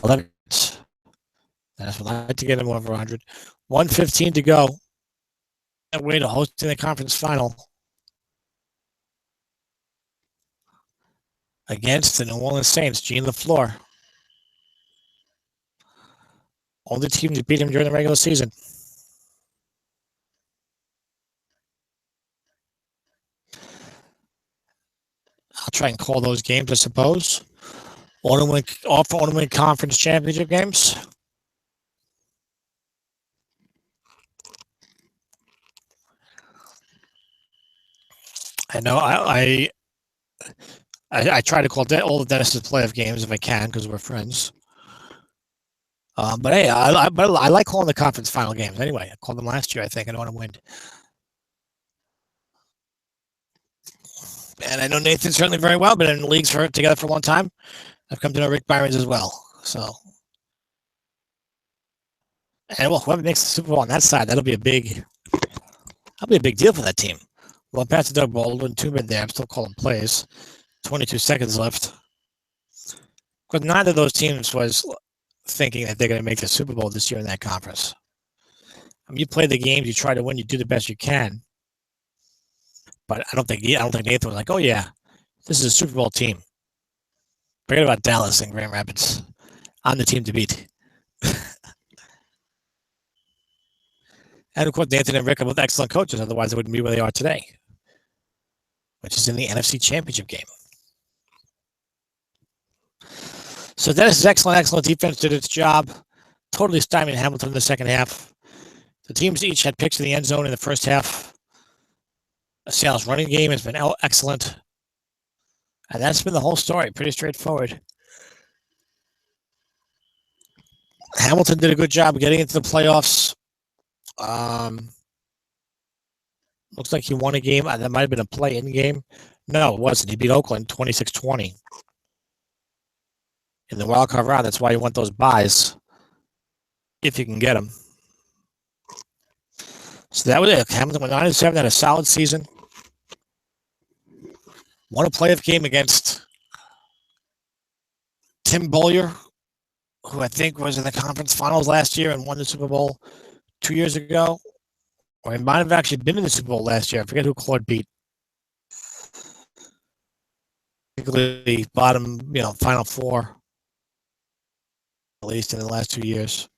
11. That's what I'd like to get him over 100. 1:15 to go. That way to hosting the conference final against the New Orleans Saints, Gene LaFleur. Only team to beat him during the regular season. I'll try and call those games, I suppose. Want to win conference championship games. I know I try to call all the Dennis's playoff games if I can because we're friends. But hey, I like calling the conference final games anyway. I called them last year, I think. I don't want to win. And I know Nathan certainly very well, been in leagues together for a long time. I've come to know Rick Byrons as well. So, and well, whoever makes the Super Bowl on that side, that'll be a big deal for that team. Well, I passed to Doug Baldwin, 2 mid there. I'm still calling plays. 22 seconds left. Because neither of those teams was thinking that they're going to make the Super Bowl this year in that conference. I mean, you play the games, you try to win, you do the best you can. But I don't think Nathan was like, oh yeah, this is a Super Bowl team. Forget about Dallas and Grand Rapids. I'm the team to beat. And of course, Nathan and Rick are both excellent coaches. Otherwise, they wouldn't be where they are today, which is in the NFC Championship game. So Dennis' excellent defense did its job. Totally stymied Hamilton in the second half. The teams each had picks in the end zone in the first half. Seattle's running game has been excellent. And that's been the whole story. Pretty straightforward. Hamilton did a good job getting into the playoffs. Looks like he won a game. That might have been a play-in game. No, it wasn't. He beat Oakland 26-20 in the wild card round. That's why you want those buys if you can get them. So that was it. Hamilton went 9-7, had a solid season. Won a playoff game against Tim Bollier, who I think was in the conference finals last year and won the Super Bowl 2 years ago. Or he might have actually been in the Super Bowl last year. I forget who Claude beat. Particularly bottom, Final Four, at least in the last 2 years.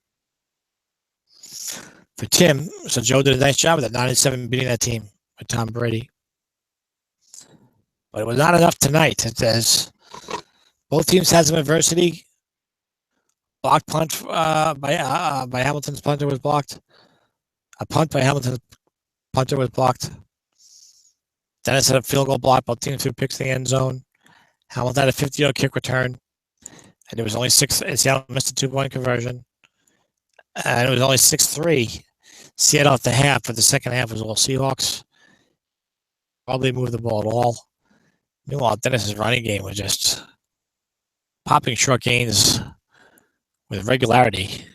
For Tim, so Joe did a nice job with that 9-7 beating that team with Tom Brady. But it was not enough tonight. It says both teams had some adversity. Blocked punt by Hamilton's punter was blocked. A punt by Hamilton's punter was blocked. Dennis had a field goal block. Both teams threw picks in the end zone. Hamilton had a 50-yard kick return. And it was only 6. Seattle missed a 2-point conversion. And it was only 6-3. Seattle at the half, but the second half was all Seahawks. Probably moved the ball at all. Meanwhile, Dennis's running game was just popping short gains with regularity,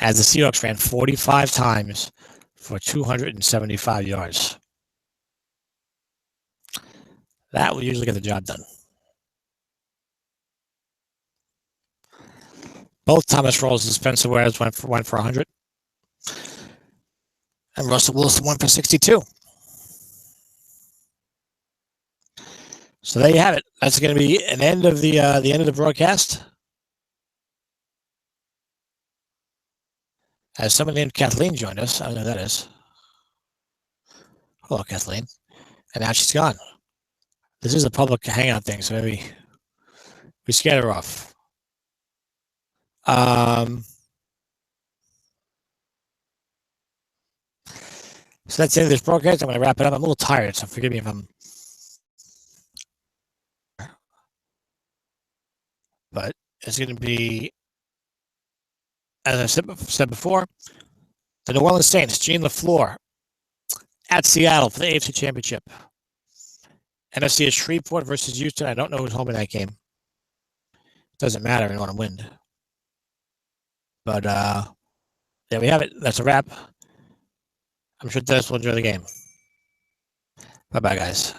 as the Seahawks ran 45 times for 275 yards. That will usually get the job done. Both Thomas Rawls and Spencer Ware went for 100. And Russell Wilson went for 62. So there you have it. That's going to be an end of the end of the broadcast. As someone named Kathleen joined us, I don't know who that is. Hello, Kathleen. And now she's gone. This is a public hangout thing, so maybe we scared her off. So that's the end of this broadcast. I'm going to wrap it up. I'm a little tired, so forgive me if I'm. But it's going to be, as I said before, the New Orleans Saints, Gene LaFleur, at Seattle for the AFC Championship. NFC is Shreveport versus Houston. I don't know who's home in that game. Doesn't matter. I want to win. But there we have it. That's a wrap. I'm sure Dennis will enjoy the game. Bye-bye, guys.